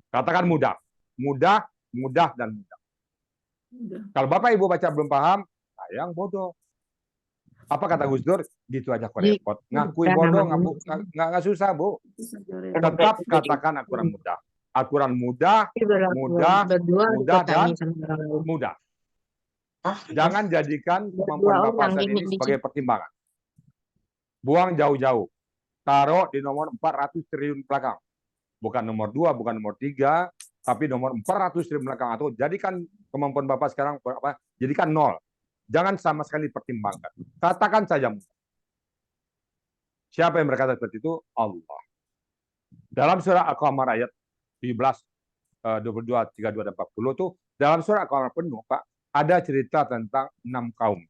Katakan mudah. Mudah, dan mudah. Kalau Bapak Ibu baca belum paham, sayang bodoh. Apa kata Gus Dur? Gitu aja kok Iya, repot. Ngakui bukan bodoh namanya. nggak susah, Bu. Tetap katakan Al-Quran mudah. Al-Quran mudah, mudah, Berdua mudah dan dikotangi sama orang lain. mudah. Jangan jadikan kemampuan Berdua Bapak orang saat ini ini sebagai pertimbangan. Buang jauh-jauh. Taruh di nomor 400 triliun belakang. Bukan nomor 2, bukan nomor 3, tapi nomor 400 triliun belakang. Atau jadikan kemampuan Bapak sekarang, jadikan 0. Jangan sama sekali pertimbangkan. Katakan saja mudah. Siapa yang berkata seperti itu? Allah. Dalam surah Al-Qamar ayat 17, 22, 32, dan 40 tuh, dalam surah Al-Qamar penuh, Pak, ada cerita tentang 6 kaum.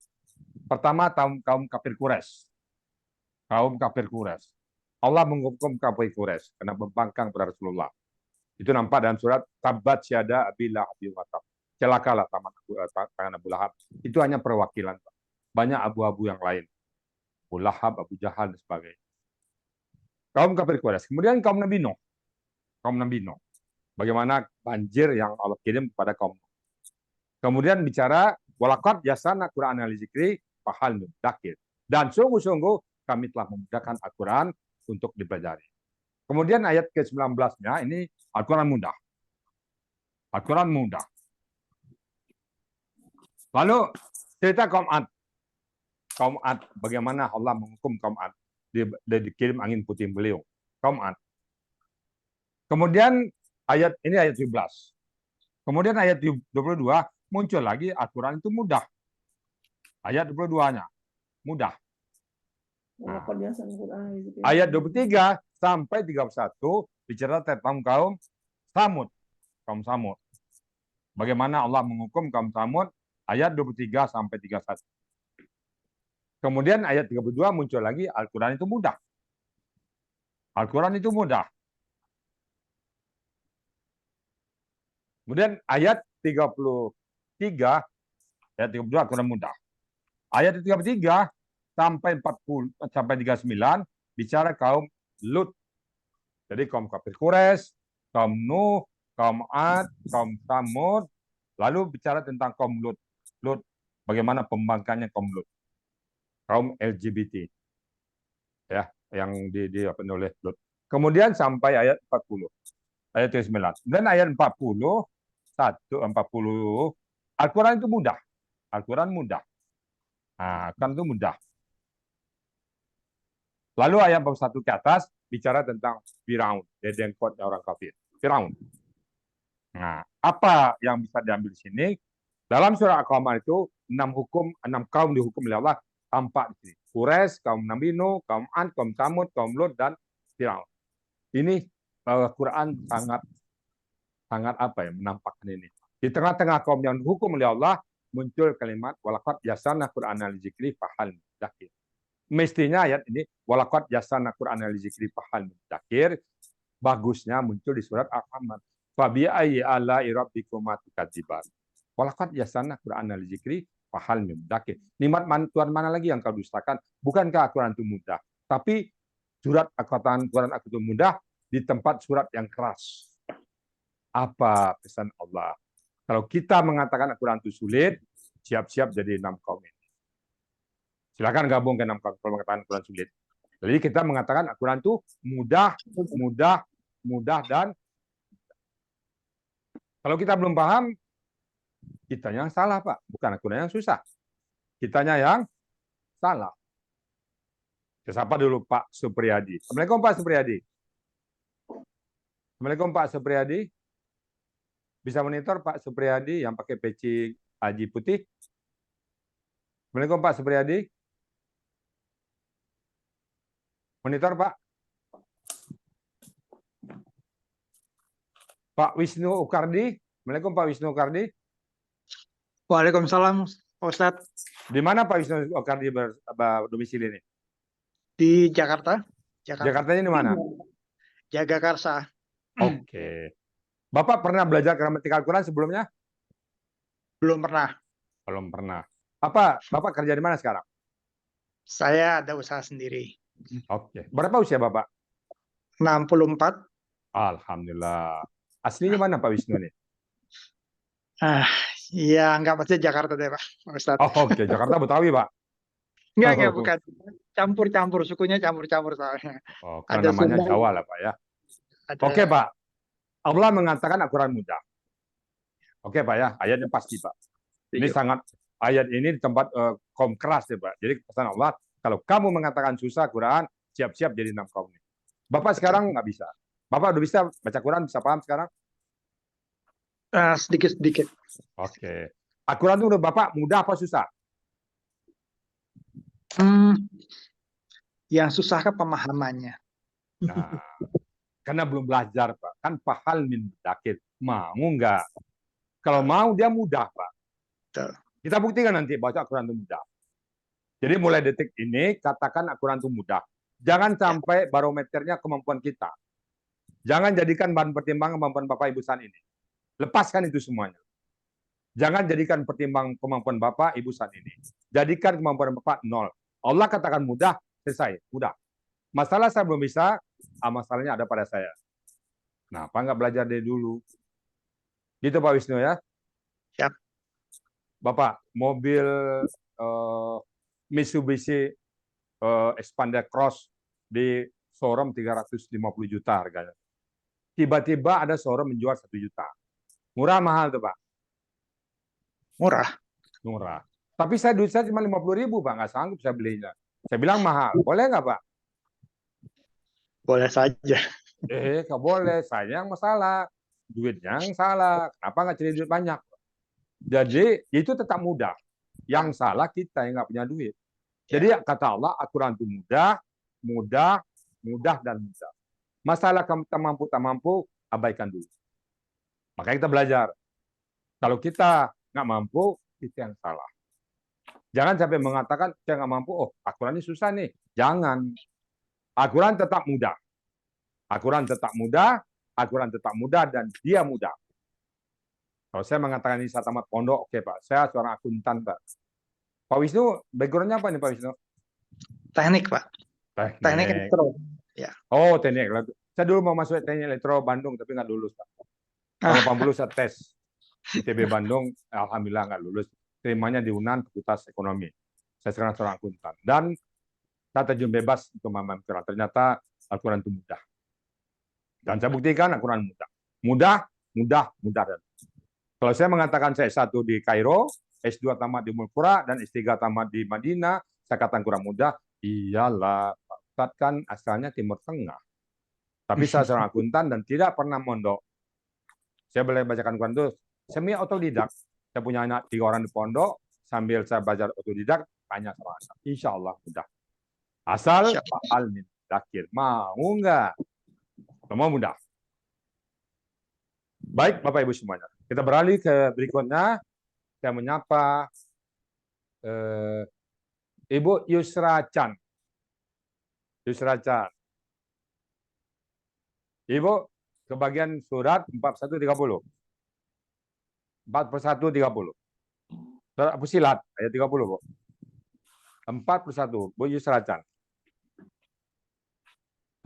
Pertama, kaum kafir Quraisy. Kaum kafir Quraisy. Allah menghukum kafir Quraisy karena membangkang pada Rasulullah. Itu nampak dalam surat Tabat Syada Abi Lahab wa Tab. Celakalah tangan Abu Lahab. Itu hanya perwakilan, Pak. Banyak abu-abu yang lain. Abu Lahab, Abu Jahal, dan sebagainya. Kaum kafir Quraisy. Kemudian kaum Nabi Nuh. Kaum Nabi Nuh. Bagaimana banjir yang Allah kirim kepada kaum Nuh. Kemudian bicara walaqad yasana Qur'an al-zikri fahal mudzakir. Dan sungguh-sungguh kami telah memudahkan Al-Quran untuk dipelajari. Kemudian ayat ke-19-nya ini Al-Quran mudah. Al-Quran mudah. Lalu cerita kaum Ad. Kaum Ad, bagaimana Allah menghukum kaum Ad. Dikirim angin puting beliung. Kaum Ad. Kemudian ini ayat 17. Kemudian ayat 22 muncul lagi Al-Quran itu mudah. Ayat 22-nya mudah. Nah, ayat 23 sampai 31 bicara tentang kaum Samud. Kaum Samud. Bagaimana Allah menghukum kaum Samud ayat 23 sampai 31. Kemudian ayat 32 muncul lagi Al-Quran itu mudah. Al-Quran itu mudah. Kemudian ayat 33 ayat 32 Al-Quran mudah. Ayat 33 sampai 40 sampai 39 bicara kaum Lut. Jadi kaum kafir Quraisy, kaum Nuh, kaum Ad, kaum Samud, lalu bicara tentang kaum Lut. Lut, bagaimana pembangkannya kaum Lut. Kaum LGBT. Ya, yang oleh Lut. Kemudian sampai ayat 40. Ayat 9. Dan ayat 40 Al-Quran itu mudah. Al-Quran mudah. Nah, kan itu mudah. Lalu ayat 41 ke atas bicara tentang Firaun, dedengkotnya orang kafir. Firaun. Nah, apa yang bisa diambil di sini? Dalam surah Al-Qamar itu 6 kaum dihukum oleh Allah tampak di sini. Quraisy, kaum Nabi Nuh, kaum Ad, kaum Samud, kaum Lut, dan Firaun. Ini Al-Quran sangat menampakkan ini. Di tengah-tengah kaum yang dihukum oleh Allah muncul kalimat walaqad yasana Qur'an al-zikri fahal mudzakir. Mestinya ayat ini walaqad yasana Qur'an al-zikri fahal mudzakir bagusnya muncul di surat Al-Qamar. Fa bi ayyi ala'i rabbikuma tukadziban. Walaqad yasana Qur'an al-zikri fahal mudzakir. Nikmat Tuhan mana lagi yang kau dustakan? Bukankah Al-Quran itu mudah? Tapi surat Al-Quran itu mudah di tempat surat yang keras. Apa pesan Allah? Kalau kita mengatakan Al-Quran itu sulit, siap-siap jadi 6 kaum ini. Silakan gabung ke 6 kaum kalau mengatakan Al-Quran sulit. Jadi kita mengatakan Al-Quran itu mudah, dan kalau kita belum paham, kitanya yang salah, Pak. Bukan Al-Quran yang susah. Kitanya yang salah. Siapa dulu Pak Supriyadi? Assalamualaikum Pak Supriyadi. Assalamualaikum Pak Supriyadi. Bisa monitor Pak Supriyadi yang pakai peci Haji putih? Assalamualaikum Pak Supriyadi. Monitor Pak. Pak Wisnu Ukardi. Assalamualaikum Pak Wisnu Ukardi. Waalaikumsalam Pak Ustadz. Di mana Pak Wisnu Ukardi berdomisili ini? Di Jakarta. Jakartanya di mana? Jagakarsa. Oke. Bapak pernah belajar gramatikal Al-Quran sebelumnya? Belum pernah. Belum pernah. Bapak kerja di mana sekarang? Saya ada usaha sendiri. Oke. Berapa usia Bapak? 64. Alhamdulillah. Aslinya mana Pak Wisnu ini? Ya nggak pasti Jakarta deh Pak Ustadz. Oh, oke. Jakarta Betawi Pak. Enggak, Oh, bukan. Campur-campur, sukunya campur-campur soalnya. oh, karena Ada namanya Sunda, Jawa lah Pak ya. ada Oke Pak, Allah mengatakan Al-Quran mudah. Oke Pak ya, ayatnya pasti Pak. Ini sangat, ayat ini di tempat kaum keras ya Pak. Jadi pesan Allah, kalau kamu mengatakan susah Quran, siap-siap jadi 6 kaum ini. Bapak sekarang nggak bisa. Bapak udah bisa baca Quran, bisa paham sekarang? sedikit-sedikit. Oke. Al-Quran itu menurut Bapak mudah apa susah? Yang susah kan pemahamannya. Nah, karena belum belajar Pak. Kan pahal min dakit. Mau nggak? Kalau mau dia mudah Pak. Betul. Kita buktikan nanti baca Al-Quran itu mudah. Jadi mulai detik ini katakan Al-Quran itu mudah. Jangan sampai barometernya kemampuan kita. Jangan jadikan bahan pertimbangan kemampuan Bapak Ibu saat ini. Lepaskan itu semuanya. Jangan jadikan pertimbangan kemampuan Bapak Ibu saat ini. Jadikan kemampuan Bapak 0. Allah katakan mudah, selesai, mudah. Masalah saya belum bisa, masalahnya ada pada saya. Nah, apa nggak belajar dari dulu? Gitu Pak Wisnu ya. Siap. Bapak, mobil Mitsubishi Expander Cross di showroom 350 juta harganya. Tiba-tiba ada showroom menjual 1 juta. Murah mahal tuh Pak? Murah. Murah. Tapi duit saya cuma 50.000 Pak, nggak sanggup saya belinya. Saya bilang mahal, boleh nggak Pak? Boleh saja. Nggak boleh, saya yang masalah. Duitnya yang salah. Kenapa nggak cari duit banyak? Jadi itu tetap mudah. Yang salah kita yang nggak punya duit. Jadi kata Allah, Al-Quran itu mudah, mudah, mudah, dan mudah. Masalah kamu tak mampu, tak mampu, abaikan dulu. Makanya kita belajar. Kalau kita nggak mampu, itu yang salah. Jangan sampai mengatakan, saya nggak mampu, oh Al-Quran ini susah nih. Jangan. Al-Quran tetap mudah. Al-Quran tetap mudah, Al-Quran tetap mudah, dan dia mudah. Kalau saya mengatakan ini saya tamat pondok, oke Pak. Saya seorang akuntan Pak. Pak Wisnu, background-nya apa nih Pak Wisnu? Teknik, Pak. Teknik elektro. Ya. Oh, teknik. Saya dulu mau masuk teknik elektro Bandung, tapi nggak lulus Pak. Tahun 80 saya tes. ITB Bandung, alhamdulillah nggak lulus. Terimanya di UNAN, Fakultas Ekonomi. Saya sekarang seorang akuntan. Dan saya terjun bebas untuk memahami Al-Quran. Ternyata Al-Quran itu mudah. Dan saya buktikan Al-Quran mudah. Mudah, mudah, mudah. Kalau saya mengatakan saya S1 di Kairo, S2 tamat di Mulpura, dan S3 tamat di Madinah, saya katakan kurang mudah. Iyalah, Pak Ustadz kan asalnya Timur Tengah. Tapi saya seorang akuntan dan tidak pernah mondok. Saya boleh bacakan Quran itu semi otodidak. Saya punya anak 3 orang di pondok, sambil saya belajar otodidak, tanya sama anak. Insya Allah mudah. Asal Pak Almin Dakir. Mau nggak? Semua mudah. Baik, Bapak Ibu semuanya. Kita beralih ke berikutnya. Saya menyapa Ibu Yusra Chan. Yusra Chan. Ibu, ke bagian surat 41-30. 41-30. Surat Fusilat, ayat 30, Bu. 41, Bu Yusra Chan.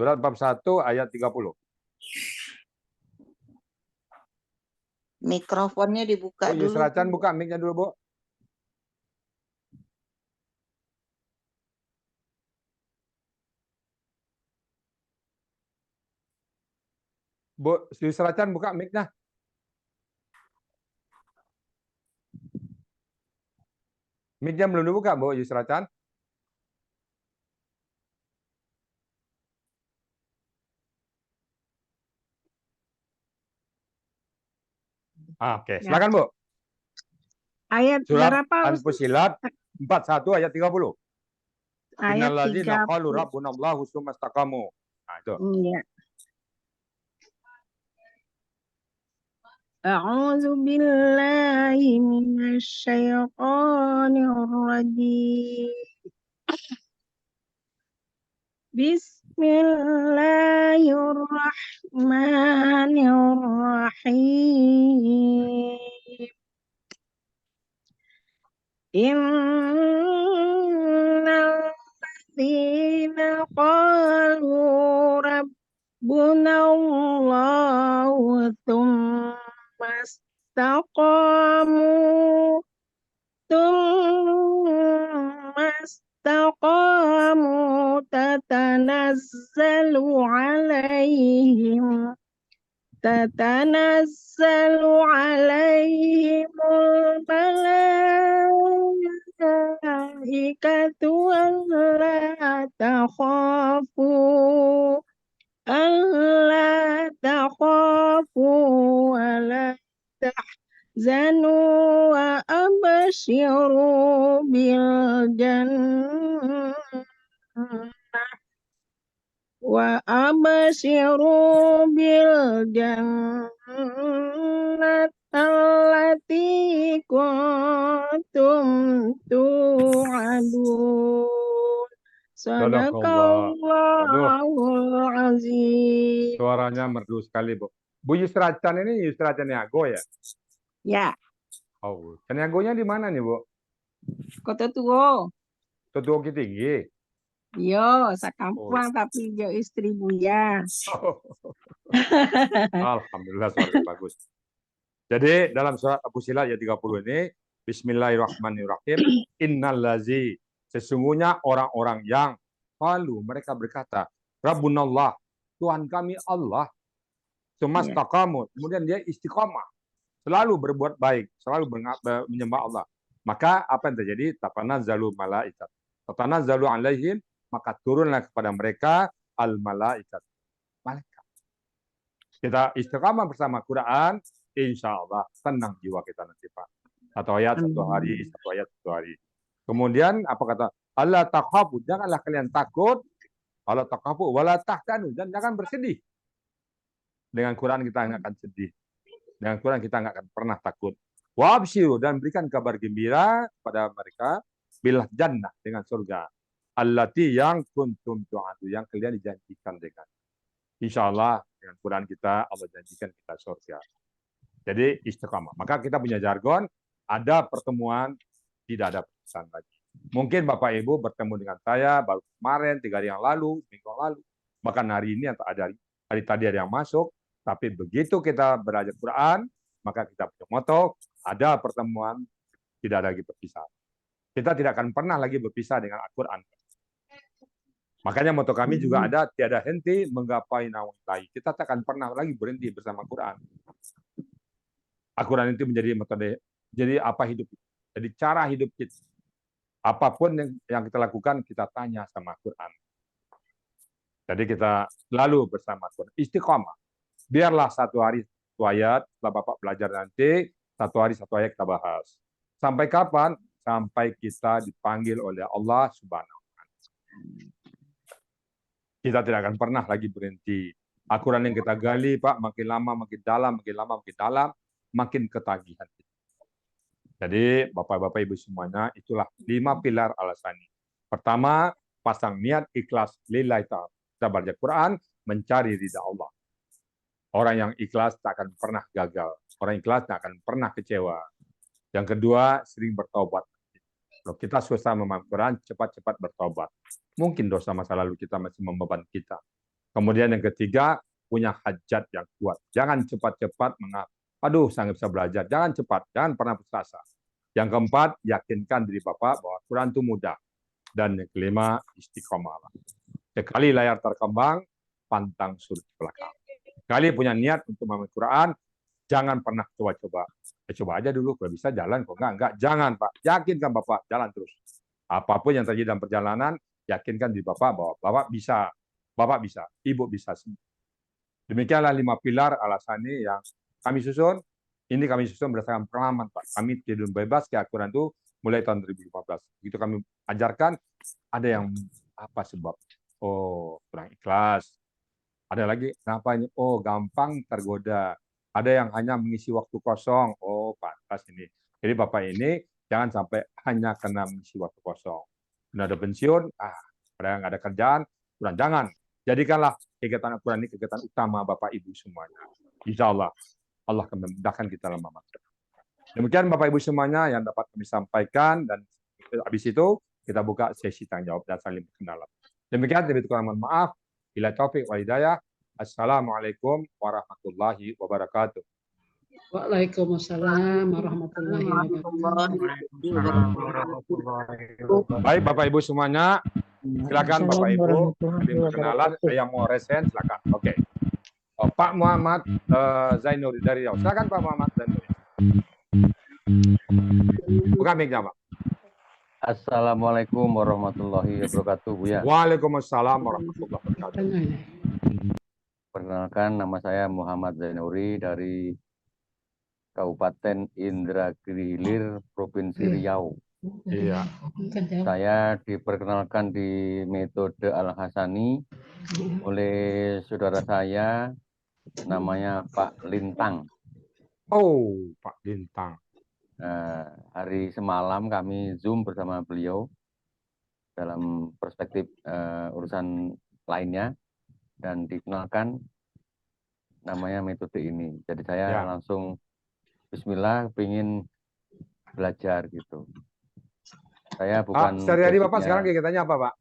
Surat 41, ayat 30. Mikrofonnya dibuka Bu dulu. Yusra Chan, buka mic-nya dulu, Bu. Bu Yusra Chan, buka mic-nya. Mic-nya belum dibuka, Bu Yusra Chan. Oke, silakan Bu. Ayat Surat berapa? Al-Fusilat 41 ayat 30. Ayat Innalladzina 30. qalu rabbunallahu tsumma istaqamu. Nah, itu. Iya. A'udzu billahi minasy syaithanir rajim. Bismillahirrahmanirrahim. Innal ladzina qalu rabbunallahu tsumma istaqamu استقاموا تتنزل عليهم الملائكة ألا تخافوا ولا تحزنوا وأبشروا بالجنة التي كنتم توعدون. Sadaqallah. Waduh, Sadaqallahul azim. suaranya merdu sekali, Bu. Bu Yusra Chan ini Yusra Caniago ya? Ya, Oh, Caniagonya di mana nih, Bu? Kota Tua. Tutu Bukit Tinggi. Yo, sakampuang tapi jo istri Buya. Alhamdulillah, suaranya bagus. Jadi dalam surat Abu Sila ayat 30 ini, Bismillahirrahmanirrahim, Innallazi, sesungguhnya orang-orang yang lalu mereka berkata, Rabbunallah, Tuhan kami Allah, Sumastaqamu, kemudian dia istiqamah, selalu berbuat baik, selalu menyembah Allah. Maka apa yang terjadi? Tatanazzalu malaikat. Tatanazzalu alaihim, maka turunlah kepada mereka al-malaikat. Malaikat. Kita istiqamah bersama Quran, insya Allah tenang jiwa kita nanti, Pak. Satu ayat, satu hari, satu ayat, satu hari. Kemudian apa kata? Allah takhafu, janganlah kalian takut. Allah takhafu, wala tahtanu, dan jangan bersedih. Dengan Quran kita nggak akan sedih. Dengan Quran kita nggak akan pernah takut. Wabshiru, dan berikan kabar gembira kepada mereka bil jannah, dengan surga. Allati yang kuntum tu'adu, yang kalian dijanjikan dengan. Insya Allah dengan Quran kita Allah janjikan kita surga. Jadi istiqamah. Maka kita punya jargon, ada pertemuan, tidak ada pesan lagi. Mungkin Bapak Ibu bertemu dengan saya baru kemarin, 3 hari yang lalu, minggu yang lalu, bahkan hari ini atau ada hari tadi ada yang masuk. Tapi begitu kita belajar Quran, maka kita punya moto, ada pertemuan, tidak ada lagi berpisah. Kita tidak akan pernah lagi berpisah dengan Al-Quran. Makanya moto kami juga ada, tiada henti menggapai naung ilahi. Kita tak akan pernah lagi berhenti bersama Quran. Al-Quran itu menjadi metode, jadi apa hidup, jadi cara hidup kita. Apapun yang kita lakukan, kita tanya sama Quran. Jadi kita selalu bersama Quran. Istiqamah. Biarlah satu hari satu ayat, setelah Bapak belajar nanti, satu hari satu ayat kita bahas. Sampai kapan? Sampai kita dipanggil oleh Allah Subhanahu wa Ta'ala. Kita tidak akan pernah lagi berhenti. Al-Quran yang kita gali, Pak, makin lama, makin dalam, makin lama, makin dalam, makin ketagihan. Jadi, Bapak-Bapak Ibu semuanya, itulah 5 pilar Al-Asani. Pertama, pasang niat ikhlas lillahi ta'ala. Kita baca Quran, mencari ridha Allah. Orang yang ikhlas tak akan pernah gagal. Orang ikhlas tak akan pernah kecewa. Yang kedua, sering bertobat. Kalau kita susah memahami Quran, cepat-cepat bertobat. Mungkin dosa masa lalu kita masih membeban kita. Kemudian yang ketiga, punya hajat yang kuat. Jangan cepat-cepat mengaku, aduh, saya nggak bisa belajar. Jangan cepat, jangan pernah putus asa. Yang keempat, yakinkan diri Bapak bahwa Quran itu mudah. Dan yang kelima, istiqomah. Sekali layar terkembang, pantang surut belakang. Sekali punya niat untuk memahami Quran, jangan pernah coba-coba. Coba aja dulu, kalau bisa jalan, kok enggak. Jangan, Pak. Yakinkan Bapak, jalan terus. Apapun yang terjadi dalam perjalanan, yakinkan diri Bapak bahwa Bapak bisa. Bapak bisa, Ibu bisa. Demikianlah 5 pilar Al-Asani yang kami susun. Ini kami susun berdasarkan pengalaman, Pak. Kami tidur bebas ke Al-Quran itu mulai tahun 2015. Begitu kami ajarkan, ada yang apa sebab? Oh, kurang ikhlas. Ada lagi, kenapa ini? Oh, gampang tergoda. Ada yang hanya mengisi waktu kosong. Oh, pantas ini. Jadi Bapak ini jangan sampai hanya karena mengisi waktu kosong. Sudah ada pensiun, ada yang ada kerjaan, jangan. Jadikanlah kegiatan Al-Quran ini kegiatan utama Bapak Ibu semuanya. Insya Allah, Allah akan memudahkan kita dalam masa. Demikian Bapak Ibu semuanya yang dapat kami sampaikan, dan habis itu kita buka sesi tanya jawab dan saling berkenalan. Demikian, mohon maaf. Bila taufik wa hidayah. Assalamualaikum warahmatullahi wabarakatuh. Waalaikumsalam warahmatullahi wabarakatuh. Baik, Bapak Ibu semuanya, silakan Bapak Ibu. Jadi perkenalan, saya mau resen, silakan. Oke. Pak Muhammad Zainuri dari Riau. Silakan Pak Muhammad Zainuri. Buka mic-nya, Pak. Assalamualaikum warahmatullahi wabarakatuh, Buya. Waalaikumsalam warahmatullahi wabarakatuh. Perkenalkan, nama saya Muhammad Zainuri dari Kabupaten Indragiri Hilir, Provinsi Riau. Iya. Saya diperkenalkan di metode Al-Hasani oleh saudara saya, namanya Pak Lintang. Oh, Pak Lintang. Hari semalam kami Zoom bersama beliau dalam perspektif urusan lainnya, dan dikenalkan namanya metode ini. Jadi saya langsung Bismillah ingin belajar gitu. Saya bukan sehari-hari Bapak sekarang kegiatannya apa, Pak?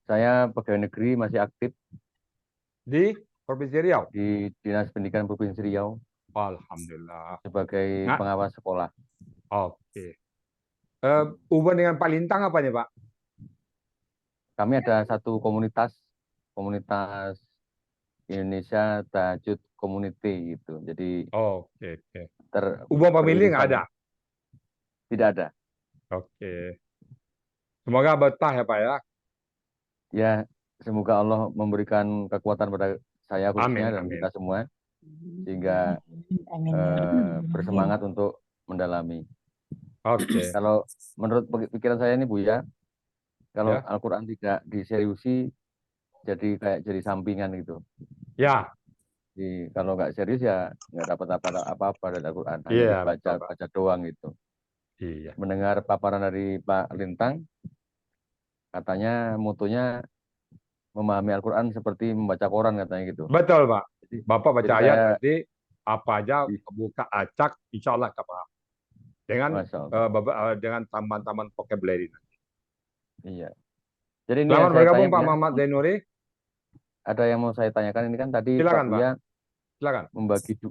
Saya pegawai negeri, masih aktif di Provinsi Riau. Di Dinas Pendidikan Provinsi Riau. Alhamdulillah. Sebagai pengawas sekolah. Oke. Hubungan dengan Pak Lintang apa nih, Pak? Kami ada satu komunitas Indonesia Tahajud Community gitu. Jadi oke. Hubungan famili nggak ada? Tidak ada. Oke. Semoga betah ya, Pak ya. Ya, semoga Allah memberikan kekuatan pada saya khususnya dan kita semua, sehingga bersemangat untuk mendalami. Oke. Kalau menurut pikiran saya ini, Bu ya, kalau Al-Quran tidak diseriusi, jadi sampingan gitu. Ya. Jadi, kalau nggak serius ya nggak dapat apa-apa dari Al-Quran, hanya baca doang gitu. Iya. Mendengar paparan dari Pak Lintang, katanya motonya memahami Al-Quran seperti membaca koran katanya gitu. Betul, Pak. Bapak baca ayat nanti apa aja buka acak, insya Allah paham. Dengan tambahan-tambahan vocabulary. Iya. Jadi ini selamat bergabung Pak Muhammad Zainuri. Ada yang mau saya tanyakan, ini kan tadi silakan, Pak Buya silakan.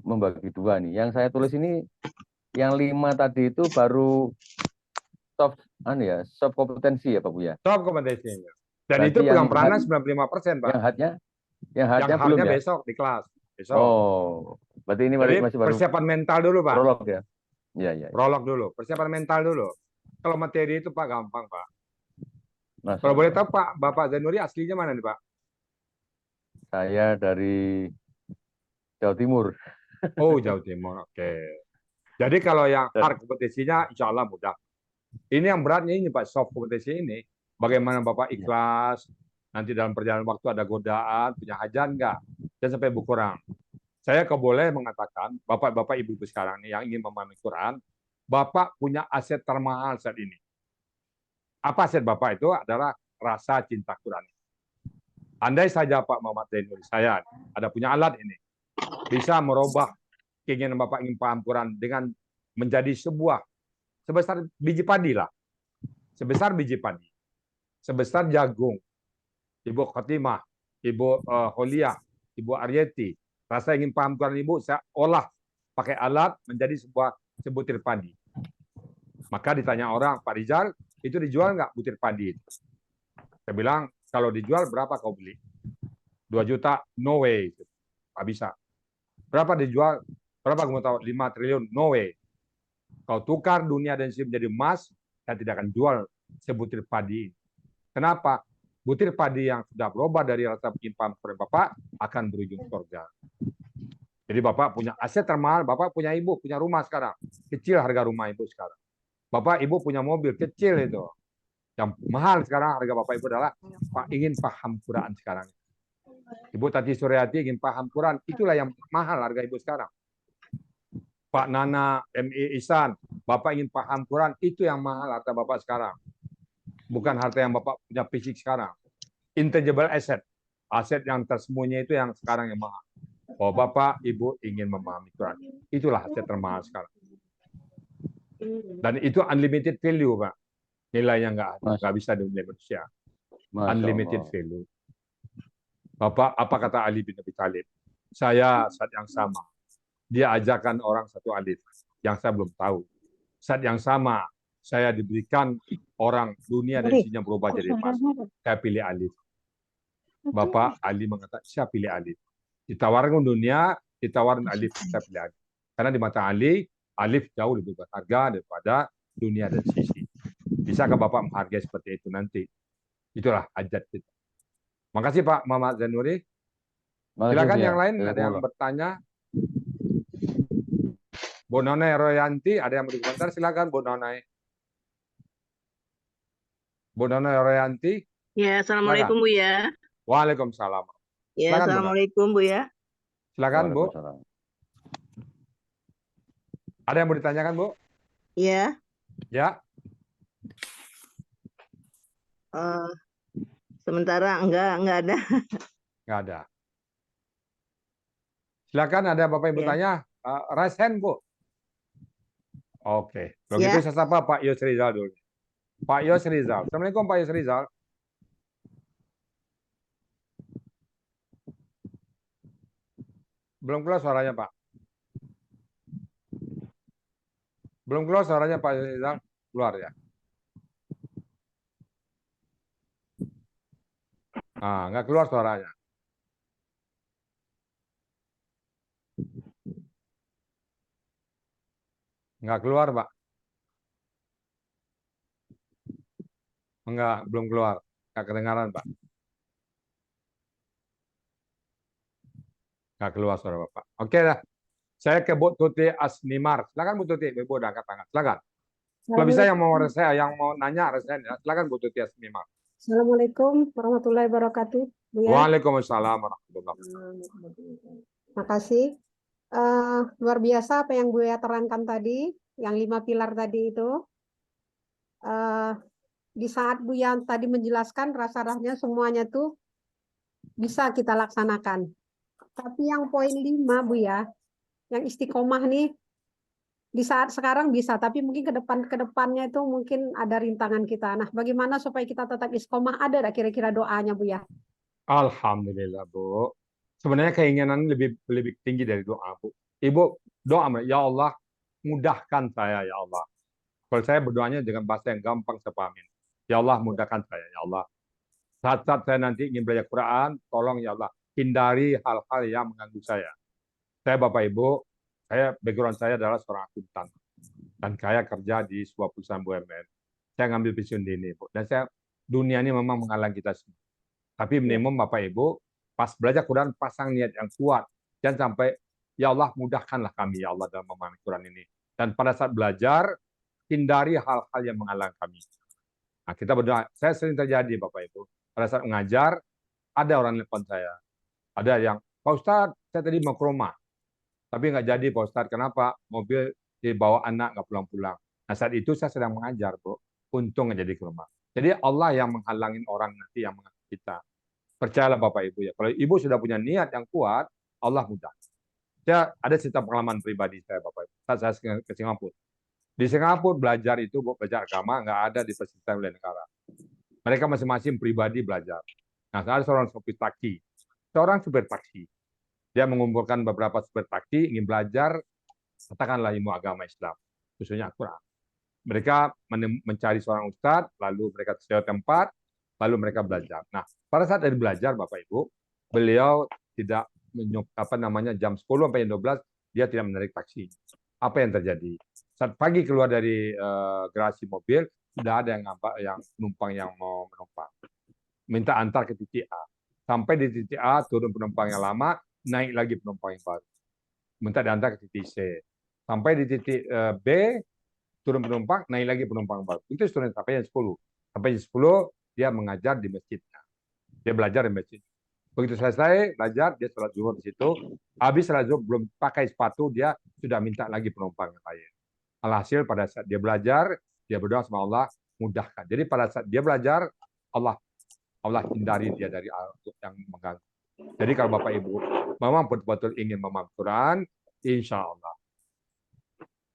membagi dua nih. Yang saya tulis ini, yang 5 tadi itu baru soft kompetensi ya Pak Buya. Soft kompetensinya. Dan berarti itu pegang peranan 95%, Pak. Yang hardnya belum ya? Besok di kelas. Besok. Oh, berarti ini masih baru persiapan mental dulu, Pak. Prolog ya. Iya. Prolog dulu, persiapan mental dulu. Kalau materi itu Pak gampang, Pak. Kalau boleh tahu Pak, Bapak Zainuri aslinya mana nih, Pak? Saya dari Jawa Timur. Oh, Jawa Timur. Oke. Jadi kalau yang hard kompetisinya insya Allah mudah. Ini yang beratnya ini Pak, soft kompetisi ini. Bagaimana Bapak ikhlas, nanti dalam perjalanan waktu ada godaan, punya hajat enggak, dan sampai berkurang. Saya boleh mengatakan, Bapak-Bapak Ibu-Ibu sekarang nih yang ingin memahami Quran, Bapak punya aset termahal saat ini. Apa aset Bapak itu? Adalah rasa cinta Quran. Andai saja Pak Muhammad Zainuri, saya ada punya alat ini, bisa merubah keinginan Bapak ingin paham Quran dengan menjadi sebesar biji padi lah. Sebesar biji padi. Sebesar jagung. Ibu Khotimah, Ibu Holiah, Ibu Aryeti. Rasa ingin paham Quran Ibu, saya olah pakai alat menjadi sebutir padi. Maka ditanya orang, Pak Rizal, itu dijual nggak butir padi itu? Saya bilang, kalau dijual berapa kau beli? 2 juta? No way. Nggak bisa. Berapa dijual? Berapa kamu tahu? 5 triliun? No way. Kau tukar dunia dan isi menjadi emas, saya tidak akan jual sebutir padi. Kenapa? Butir padi yang sudah berubah dari rasa penyimpanan Quran Bapak akan berujung surga. Jadi Bapak punya aset termahal, Bapak punya ibu, punya rumah sekarang. Kecil harga rumah ibu sekarang. Bapak ibu punya mobil, kecil itu. Yang mahal sekarang harga Bapak ibu adalah Pak ingin paham Quran sekarang. Ibu Tati Suryati ingin paham Quran, itulah yang mahal harga ibu sekarang. Pak Nana, MI Ihsan, Bapak ingin paham Quran, itu yang mahal harta Bapak sekarang. Bukan harta yang Bapak punya fisik sekarang. Intangible asset. Aset yang tersembunyi itu yang sekarang yang mahal. Oh, Bapak, Ibu ingin memahami Quran. Itulah aset termahal sekarang. Dan itu unlimited value, Pak. Nilainya nggak bisa dinilai manusia. Unlimited value. Bapak, apa kata Ali bin Abi Thalib? Saya saat yang sama dia ajarkan orang satu alif yang saya belum tahu. Saat yang sama saya diberikan orang dunia dan isinya berubah jadi emas. Saya pilih alif. Bapak Ali mengatakan, saya pilih alif. Ditawarkan dunia, ditawarin alif, saya pilih alif. Karena di mata Ali, alif jauh lebih berharga daripada dunia dan sisi. Bisakah Bapak menghargai seperti itu nanti? Itulah hajat kita. Makasih Pak Muhammad Zanuri. Silakan yang lain, ada yang bertanya. Bu Nonai Royanti, ada yang berkomentar? Silakan Bu Nonai. Bu Nonai Royanti. Ya, assalamualaikum Bu ya. Waalaikumsalam. Ya, silakan, assalamualaikum Bu ya. Silakan Bu. Ada yang mau ditanyakan Bu? Iya. Ya. Sementara enggak ada. Enggak ada. Silakan, ada Bapak yang bertanya. Raise hand Bu. Oke. Kalau gitu saya sapa Pak Yos Rizal dulu. Pak Yos Rizal. Assalamualaikum Pak Yos Rizal. Belum keluar suaranya Pak. Belum keluar suaranya Pak Yos Rizal. Keluar ya. Ah, nggak keluar suaranya. Nggak keluar, Pak. Enggak, belum keluar. Nggak kedengaran, Pak. Nggak keluar suara Bapak. Oke dah. Saya ke Bu Tuti Asnimar. Silakan Bu Tuti. Ibu udah angkat tangan. Silakan. Kalau bisa yang mau nanya, resign ya. Silakan Bu Tuti Asnimar. Assalamualaikum warahmatullahi wabarakatuh. Bu ya. Waalaikumsalam warahmatullahi wabarakatuh. Makasih. Luar biasa apa yang Bu ya terangkan tadi, yang 5 pilar tadi itu. Di saat Bu yang tadi menjelaskan, rasa-rasanya semuanya tuh bisa kita laksanakan. Tapi yang poin 5 Bu ya, yang istiqomah nih, di saat sekarang bisa, tapi mungkin ke depannya itu mungkin ada rintangan kita. Nah, bagaimana supaya kita tetap istiqomah? Ada kira-kira doanya Bu ya? Alhamdulillah Bu. Sebenarnya keinginan lebih tinggi dari doa Bu. Ibu doa, ya Allah mudahkan saya ya Allah. Kalau saya berdoanya dengan bahasa yang gampang saya pahamin. Ya Allah mudahkan saya ya Allah. Saat-saat saya nanti ingin belajar Quran, tolong ya Allah hindari hal-hal yang mengganggu saya. Saya Bapak Ibu, background saya adalah seorang akuntan dan saya kerja di sebuah perusahaan BUMN. Saya ngambil pensiun dini Bu. Dan dunia ini memang menghalang kita semua. Tapi minimum Bapak Ibu, pas belajar Quran pasang niat yang kuat. Jangan sampai, ya Allah mudahkanlah kami ya Allah dalam memahami Quran ini. Dan pada saat belajar, hindari hal-hal yang menghalang kami. Nah, kita berdoa. Saya sering terjadi Bapak Ibu. Pada saat mengajar, ada orang telepon saya. Ada yang, Pak Ustadz, saya tadi mau ke rumah. Tapi nggak jadi Pak Ustadz. Kenapa? Mobil dibawa anak nggak pulang-pulang. Nah saat itu saya sedang mengajar Bu. Untung nggak jadi ke rumah. Jadi Allah yang menghalangin orang nanti yang menghalangi kita. Percayalah Bapak Ibu ya. Kalau Ibu sudah punya niat yang kuat, Allah mudah. Saya ada cerita pengalaman pribadi saya Bapak Ibu. Saat saya ke Singapura. Di Singapura belajar itu, belajar agama nggak ada di fasilitas oleh negara. Mereka masing-masing pribadi belajar. Nah, ada seorang supir taksi. Seorang supir taksi. Dia mengumpulkan beberapa supir taksi ingin belajar, katakanlah ilmu agama Islam, khususnya Al-Quran. Mereka mencari seorang ustadz, lalu mereka sewa tempat, lalu mereka belajar. Nah, pada saat dia belajar, Bapak Ibu, beliau tidak jam 10 sampai jam 12 dia tidak menarik taksi. Apa yang terjadi? Saat pagi keluar dari garasi mobil, sudah ada yang penumpang yang mau menumpang. Minta antar ke titik A. Sampai di titik A, turun penumpang yang lama, naik lagi penumpang yang baru. Minta diantar ke titik C. Sampai di titik B, turun penumpang, naik lagi penumpang baru. Itu turun sampai jam 10. Sampai jam 10, dia mengajar di masjidnya. Dia belajar di masjid. Begitu selesai belajar, dia sholat zuhur di situ. Habis sholat zuhur, belum pakai sepatu, dia sudah minta lagi penumpang yang lain. Alhasil pada saat dia belajar, dia berdoa sama Allah, mudahkan. Jadi pada saat dia belajar, Allah hindari dia dari yang mengganggu. Jadi kalau Bapak Ibu memang betul-betul ingin memahami Quran, insya Allah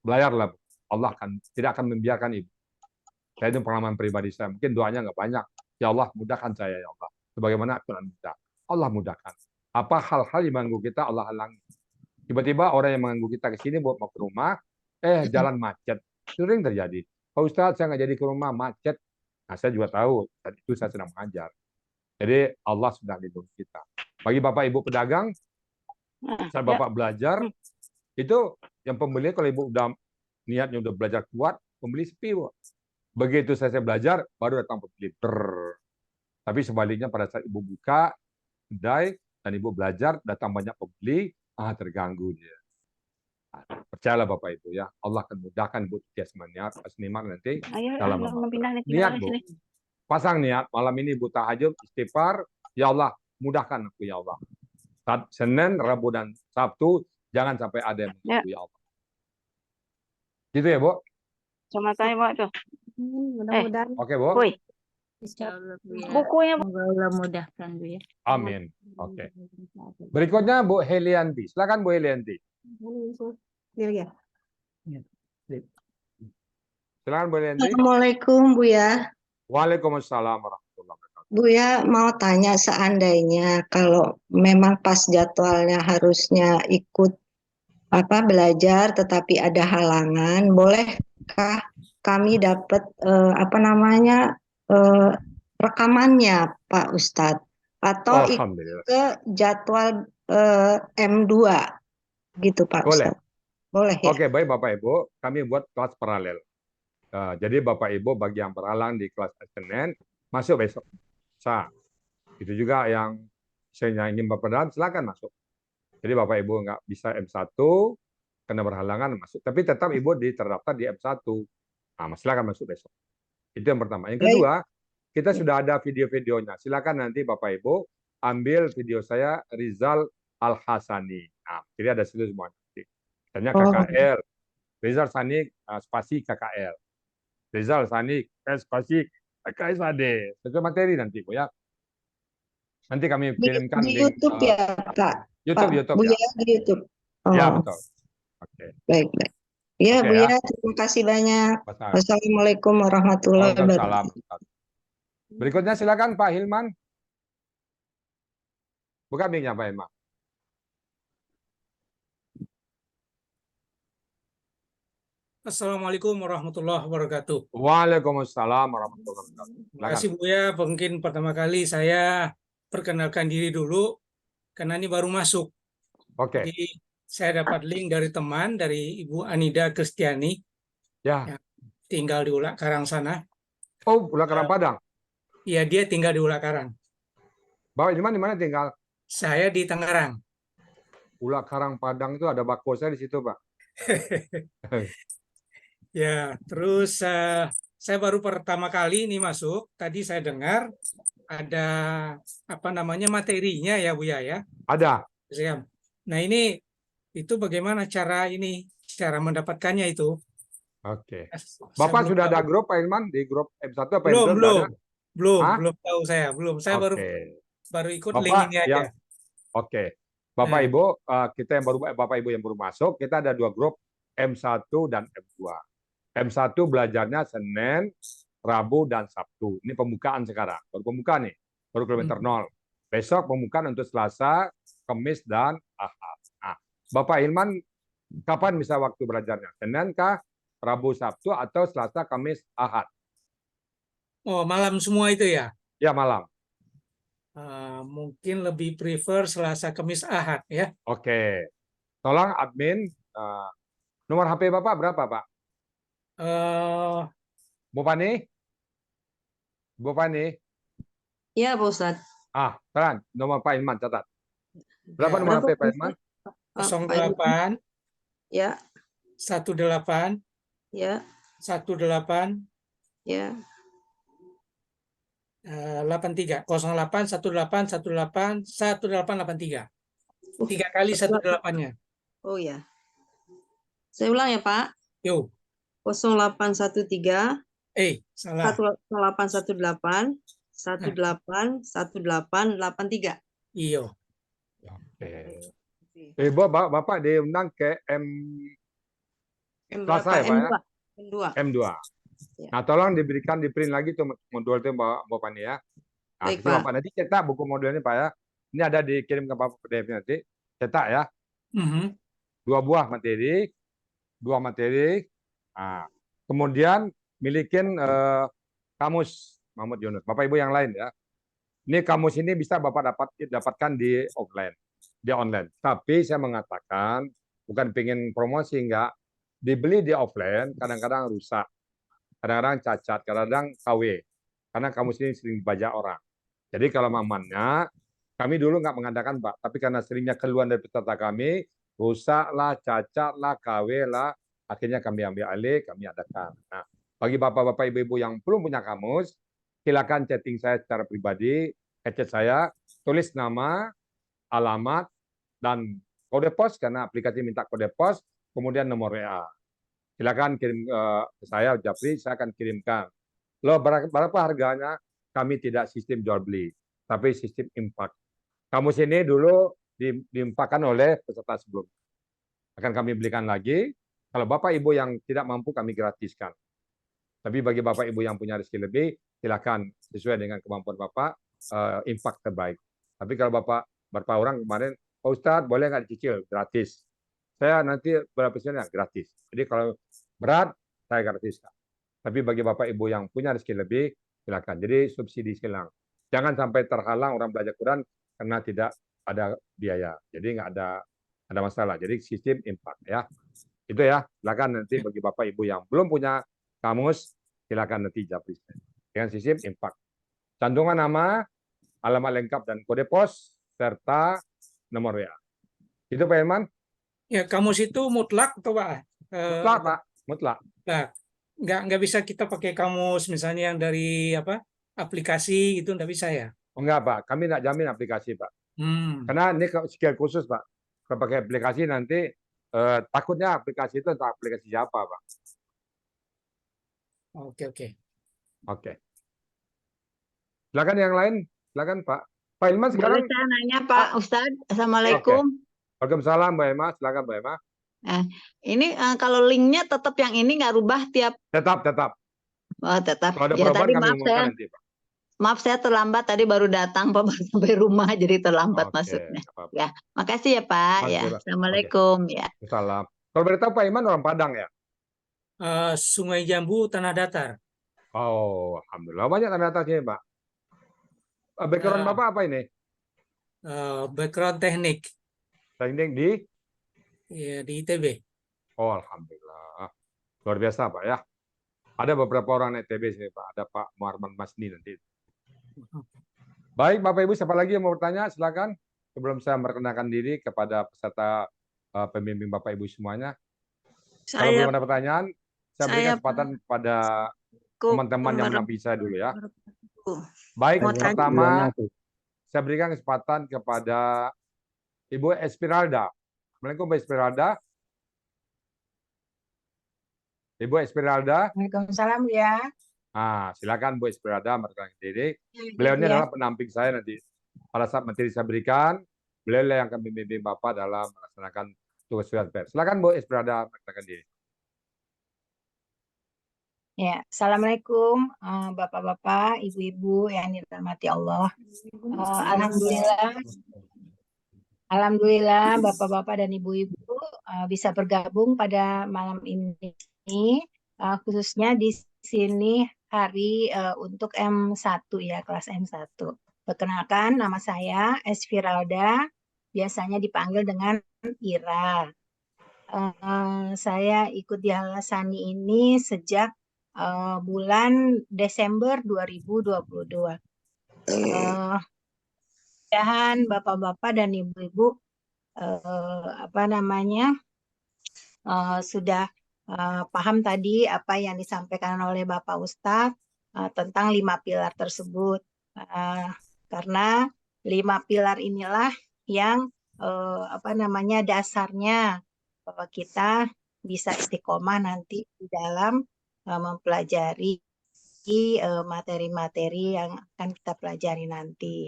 belajarlah. Allah tidak akan membiarkan Ibu. Saya itu pengalaman pribadi saya. Mungkin doanya nggak banyak. Ya Allah mudahkan saya ya Allah. Sebagaimana Quran mudah. Allah mudahkan. Apa hal-hal yang mengganggu kita Allah halangi. Tiba-tiba orang yang mengganggu kita ke sini buat mau ke rumah, jalan macet. Sering terjadi. Pak Ustadz, saya nggak jadi ke rumah, macet. Nah, saya juga tahu, saat itu saya sedang mengajar. Jadi Allah sudah lindungi kita. Bagi Bapak Ibu pedagang, saat Bapak belajar, itu yang pembeli kalau Ibu udah niatnya udah belajar kuat, pembeli sepi, Bu. Begitu saya belajar, baru datang pembeli. Tapi sebaliknya pada saat Ibu buka kedai dan Ibu belajar, datang banyak pembeli, terganggu dia. Percayalah Bapak Ibu ya, Allah akan mudahkan Bu Tia Seniman nanti dalam niat Bu. Pasang niat malam ini Bu tahajud, istighfar, ya Allah mudahkan aku ya Allah. Saat Senin, Rabu dan Sabtu jangan sampai ada yang mengganggu ya Allah. Gitu ya Bu? Sama saya Pak tuh. Mudah-mudahan. Oke Bu. Woi, Bukunya bukunya semoga Allah mudahkan Bu ya. Amin. Oke. Berikutnya Bu Helianti. Silakan Bu Helianti. Silakan Bu Helianti. Assalamualaikum Bu ya. Waalaikumsalam warahmatullahi wabarakatuh. Bu ya mau tanya, seandainya kalau memang pas jadwalnya harusnya ikut belajar tetapi ada halangan, bolehkah kami dapat rekamannya Pak Ustadz, atau ikut ke jadwal M2 gitu Pak Boleh. Ustadz? Boleh ya? Oke, baik Bapak Ibu, kami buat kelas paralel. Jadi Bapak Ibu bagi yang berhalang di kelas Senin masuk besok. Itu juga yang saya ingin berperan, silakan masuk. Jadi Bapak Ibu nggak bisa M1 karena berhalangan masuk, tapi tetap Ibu terdaftar di M1. Nah, silakan masuk besok. Itu yang pertama. Yang kedua, kita sudah ada video-videonya. Silakan nanti Bapak Ibu ambil video saya Rizal Al-Hasani. Nah, jadi ada situ semua. Misalnya KKL, Rizal Sani spasi KKL. Rizal Sani spasi KSAD. Itu materi nanti Bu ya. Nanti kami kirimkan di link, YouTube ya Pak. YouTube Bu ya. ya, di YouTube. Ya betul. Oke. Baik. Ya Oke, Bu ya. ya, terima kasih banyak. Masalah. Wassalamualaikum warahmatullahi Waalaikumsalam. wabarakatuh. Berikutnya silakan Pak Hilman. Buka mic-nya Pak Hilman. Assalamualaikum warahmatullahi wabarakatuh. Waalaikumsalam warahmatullahi wabarakatuh. Terima kasih Bu ya. Mungkin pertama kali saya perkenalkan diri dulu karena ini baru masuk. Oke. Jadi saya dapat link dari teman, dari Ibu Anida Kristiani. Ya. Yang tinggal di Ulak Karang sana. Oh, Ulak Karang Padang. Iya, dia tinggal di Ulak Karang. Bapak di mana tinggal? Saya di Tangerang. Ulak Karang Padang itu ada bako saya di situ, Pak. Ya, terus saya baru pertama kali ini masuk. Tadi saya dengar ada materinya ya Bu ya. Ada. Nah ini itu bagaimana cara mendapatkannya itu? Oke. Bapak sudah ada grup Pak Ilman di grup M1 apa belum tahu saya belum. Saya baru ikut link ini aja. Oke. Bapak Ibu kita yang baru Bapak Ibu yang baru masuk, kita ada 2 grup M1 dan M2. M1 belajarnya Senin, Rabu, dan Sabtu. Ini pembukaan sekarang. Baru pembukaan nih. Baru kilometer 0. Besok pembukaan untuk Selasa, Kamis, dan Ahad. Nah, Bapak Hilman, kapan bisa waktu belajarnya? Senin kah, Rabu, Sabtu, atau Selasa, Kamis, Ahad? Oh, malam semua itu ya? Ya, malam. Mungkin lebih prefer Selasa, Kamis, Ahad ya. Oke. Tolong admin, nomor HP Bapak berapa Pak? Bu Pani? Bu Pani? Iya Pak Ustadz. Sekarang nomor Pak Ilman catat. Berapa nomor HP Pak Ilman? 08 ya 18 ya 18 ya 83 08 18 18 18 1883. 3 kali 18-nya. Oh ya. Saya ulang ya Pak. Yo. 0813 salah. 1818 18 Iya. Oke. Bapak diundang ke Selasa ya Pak ya? M2. Nah, tolong di print lagi tuh modul itu Bapak nih ya. Nah, Bapak nanti cetak buku modulnya Pak ya. Ini ada dikirim ke Bapak PDF nanti. Cetak ya. 2 buah materi, 2 materi. Nah, kemudian milikin kamus Mahmud Yunus. Bapak Ibu yang lain ya. Ini kamus ini bisa Bapak dapatkan di offline, di online. Tapi saya mengatakan bukan pengen promosi, enggak. Dibeli di offline kadang-kadang rusak, kadang-kadang cacat, kadang-kadang KW. Karena kamus ini sering dibajak orang. Jadi kalau amannya, kami dulu nggak mengadakan Pak, tapi karena seringnya keluhan dari peserta kami, rusaklah, cacatlah, KW lah, akhirnya kami ambil alih, kami adakan. Nah, bagi Bapak-Bapak Ibu-Ibu yang belum punya kamus, silakan chatting saya secara pribadi, chat saya, tulis nama, alamat, dan kode pos, karena aplikasi minta kode pos, kemudian nomor WA. Silakan kirim ke saya, Japri, saya akan kirimkan. Loh, berapa harganya? Kami tidak sistem jual beli, tapi sistem infak. Kamus ini dulu diinfakkan oleh peserta sebelumnya. Akan kami belikan lagi. Kalau Bapak Ibu yang tidak mampu, kami gratiskan. Tapi bagi Bapak Ibu yang punya rezeki lebih, silakan sesuai dengan kemampuan Bapak, infak terbaik. Tapi kalau Bapak berapa orang kemarin, Pak Ustadz boleh nggak dicicil? Gratis. Saya nanti berapa persennya? Gratis. Jadi kalau berat, saya gratiskan. Tapi bagi Bapak Ibu yang punya rezeki lebih, silakan. Jadi subsidi silang. Jangan sampai terhalang orang belajar Quran karena tidak ada biaya. Jadi nggak ada masalah. Jadi sistem infak ya. Itu ya. Silakan nanti bagi Bapak Ibu yang belum punya kamus, silakan nanti Japri dengan sistem infak. Cantungan nama, alamat lengkap dan kode pos serta nomor WA. Itu Pak Irman? Ya, kamus itu mutlak atau Pak? Mutlak Pak, mutlak. Nah, nggak bisa kita pakai kamus misalnya yang dari aplikasi itu nggak bisa ya? Oh, enggak Pak, kami nggak jamin aplikasi Pak. Karena ini skill khusus Pak. Kalau pakai aplikasi nanti takutnya aplikasi itu entah aplikasi siapa Pak. Oke. Silakan yang lain, silakan Pak. Pak Ilman sekarang. Boleh saya nanya Pak Ustadz? Assalamualaikum. Waalaikumsalam Mbak Emma, silakan Mbak Emma. Ini kalau linknya tetap yang ini nggak rubah tiap. Tetap. Oh, tetap. Kalau ada Ya perubahan tadi kami maaf umumkan saya. nanti Pak. Maaf saya terlambat tadi baru datang Pak, baru sampai rumah jadi terlambat masuknya. Ya, makasih ya Pak. Ya, Assalamualaikum ya. Salam. Kalau boleh tahu Pak Iman orang Padang ya? Sungai Jambu, Tanah Datar. Oh, alhamdulillah banyak tanah datar sini Pak. Background Bapak apa ini? Background teknik. Teknik di? Ya, di ITB. Oh, alhamdulillah. Luar biasa Pak ya. Ada beberapa orang ITB sini Pak. Ada Pak Muharman Masni nanti. Baik Bapak Ibu, siapa lagi yang mau bertanya? Silakan. Sebelum saya memperkenalkan diri kepada peserta pembimbing Bapak Ibu semuanya. Kalau belum ada pertanyaan, saya berikan kesempatan kepada teman-teman yang menampingi saya dulu ya. Baik, pertama saya berikan kesempatan kepada Ibu Espiralda. Assalamualaikum Bu Espiralda. Ibu Espiralda. Waalaikumsalam ya. Silakan Bu Espiralda memperkenalkan diri. Beliau ini adalah penamping saya nanti. Pada saat materi saya berikan, beliau yang akan membimbing Bapak dalam melaksanakan tugas pers. Silakan Bu Espiralda memperkenalkan diri. Ya, Assalamualaikum Bapak-bapak, Ibu-ibu yang dirahmati Allah. Alhamdulillah Bapak-bapak dan Ibu-ibu bisa bergabung pada malam ini, khususnya di sini hari untuk M1 ya, kelas M1. Perkenalkan, nama saya Esfiralda, biasanya dipanggil dengan Ira. Saya ikut di Halasani ini sejak bulan Desember 2022. Mudah-mudahan Bapak-bapak dan Ibu-ibu sudah paham tadi apa yang disampaikan oleh Bapak Ustadz tentang 5 pilar tersebut. Karena 5 pilar inilah yang dasarnya bahwa kita bisa istiqomah nanti di dalam mempelajari materi-materi yang akan kita pelajari nanti.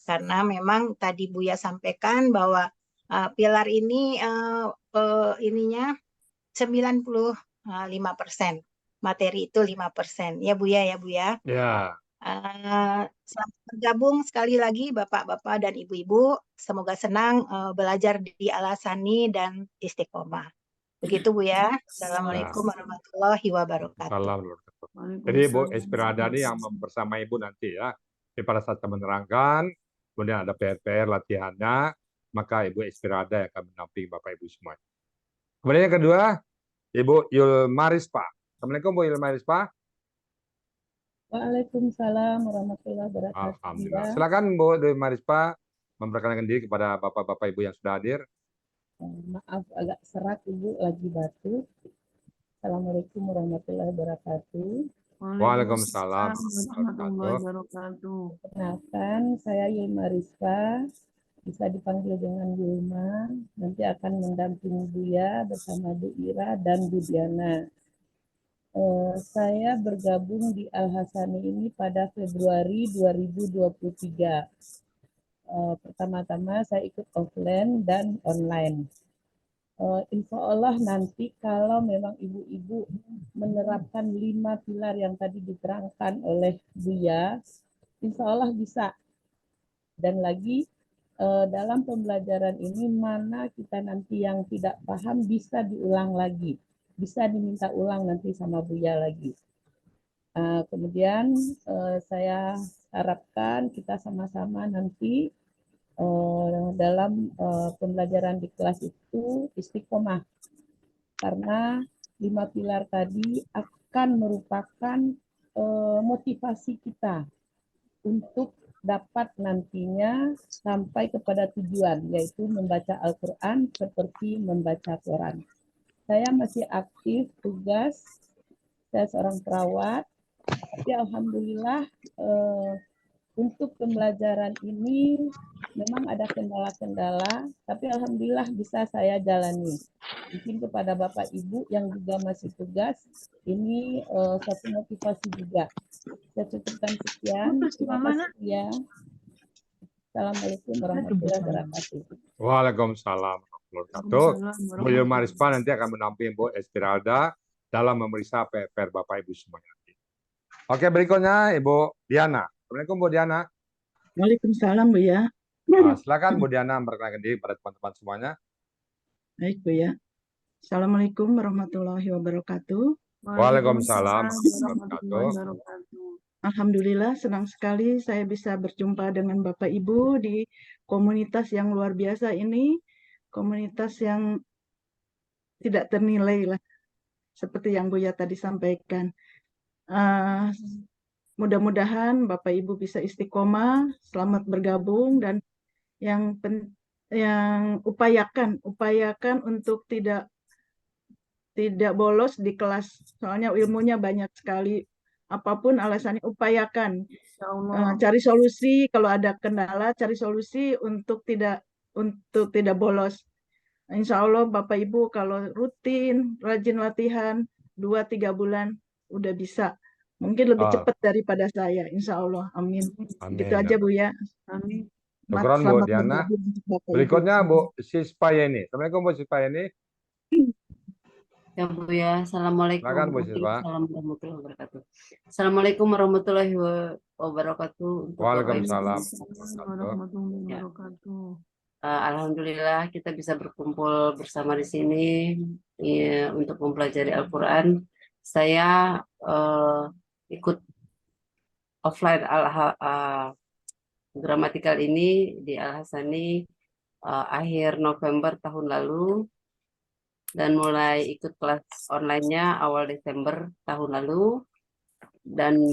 Karena memang tadi Buya sampaikan bahwa pilar ini ininya 95%. Materi itu 5%. Ya Buya, ya Buya. Ya. Selamat bergabung sekali lagi Bapak-bapak dan Ibu-ibu. Semoga senang belajar di Al-Hasani dan Istiqomah. Begitu Bu ya. Assalamualaikum warahmatullahi wabarakatuh. Salam. Jadi Bu Espirada ini yang bersama Ibu nanti ya. Jadi pada saat kita menerangkan, kemudian ada PR-PR latihannya, maka Ibu Espirada yang akan mendampingi Bapak Ibu semuanya. Kemudian yang kedua, Ibu Yulmarispa. Assalamualaikum Bu Yulmarispa. Waalaikumsalam warahmatullahi wabarakatuh. Alhamdulillah. Silakan Bu Yulmarispa memperkenalkan diri kepada Bapak-bapak Ibu yang sudah hadir. Maaf agak serak Ibu, lagi batuk. Assalamualaikum warahmatullahi wabarakatuh. Waalaikumsalam warahmatullahi wabarakatuh. Perkenalkan, saya Yulma Rizka, bisa dipanggil dengan Yulma. Nanti akan mendampingi Buya bersama Bu Ira dan Bu Diana. Saya bergabung di Al-Hasani ini pada Februari 2023. Pertama-tama saya ikut offline dan online. Insya Allah nanti kalau memang ibu-ibu menerapkan 5 pilar yang tadi diterangkan oleh Buya, insya Allah bisa. Dan lagi dalam pembelajaran ini mana kita nanti yang tidak paham bisa diulang lagi, bisa diminta ulang nanti sama Buya lagi. Kemudian saya harapkan kita sama-sama nanti dalam pembelajaran di kelas itu istiqomah, karena 5 pilar tadi akan merupakan motivasi kita untuk dapat nantinya sampai kepada tujuan, yaitu membaca Al-Quran seperti membaca Quran. Saya masih aktif tugas, saya seorang perawat, tapi alhamdulillah untuk pembelajaran ini memang ada kendala-kendala, tapi alhamdulillah bisa saya jalani. Mungkin kepada Bapak Ibu yang juga masih tugas, ini satu motivasi juga. Saya cukupkan sekian. Terima kasih ya. Assalamualaikum warahmatullahi wabarakatuh. Waalaikumsalam warahmatullahi wabarakatuh. Bu Yulmarispa nanti akan mendampingi Bu Espirada dalam memeriksa PR Bapak Ibu semuanya. Oke, berikutnya Ibu Diana. Assalamualaikum Bu Diana. Waalaikumsalam Bu ya. Silakan Bu Diana memperkenalkan diri pada teman-teman semuanya. Baik Bu ya. Assalamualaikum warahmatullahi wabarakatuh. Waalaikumsalam warahmatullahi wabarakatuh. Alhamdulillah senang sekali saya bisa berjumpa dengan Bapak Ibu di komunitas yang luar biasa ini, komunitas yang tidak ternilai lah, seperti yang Buya tadi sampaikan. Mudah-mudahan Bapak Ibu bisa istiqomah, selamat bergabung, dan yang upayakan untuk tidak bolos di kelas, soalnya ilmunya banyak sekali. Apapun alasannya upayakan, cari solusi kalau ada kendala, cari solusi untuk tidak bolos. Insya Allah Bapak Ibu kalau rutin, rajin latihan 2-3 bulan udah bisa. Mungkin lebih cepat daripada saya, insya Allah. Amin. Gitu aja Bu ya. Amin. Syukuran Bu Diana. Berikutnya Bu Sispayeni. Assalamualaikum Bu Sispayeni. Ya Bu ya. Assalamualaikum warahmatullahi wabarakatuh. Assalamualaikum warahmatullahi wabarakatuh. Waalaikumsalam warahmatullahi wabarakatuh. Alhamdulillah kita bisa berkumpul bersama di sini ya, untuk mempelajari Al-Quran. Saya ikut offline gramatikal ini di Al-Hasani akhir November tahun lalu dan mulai ikut kelas online-nya awal Desember tahun lalu dan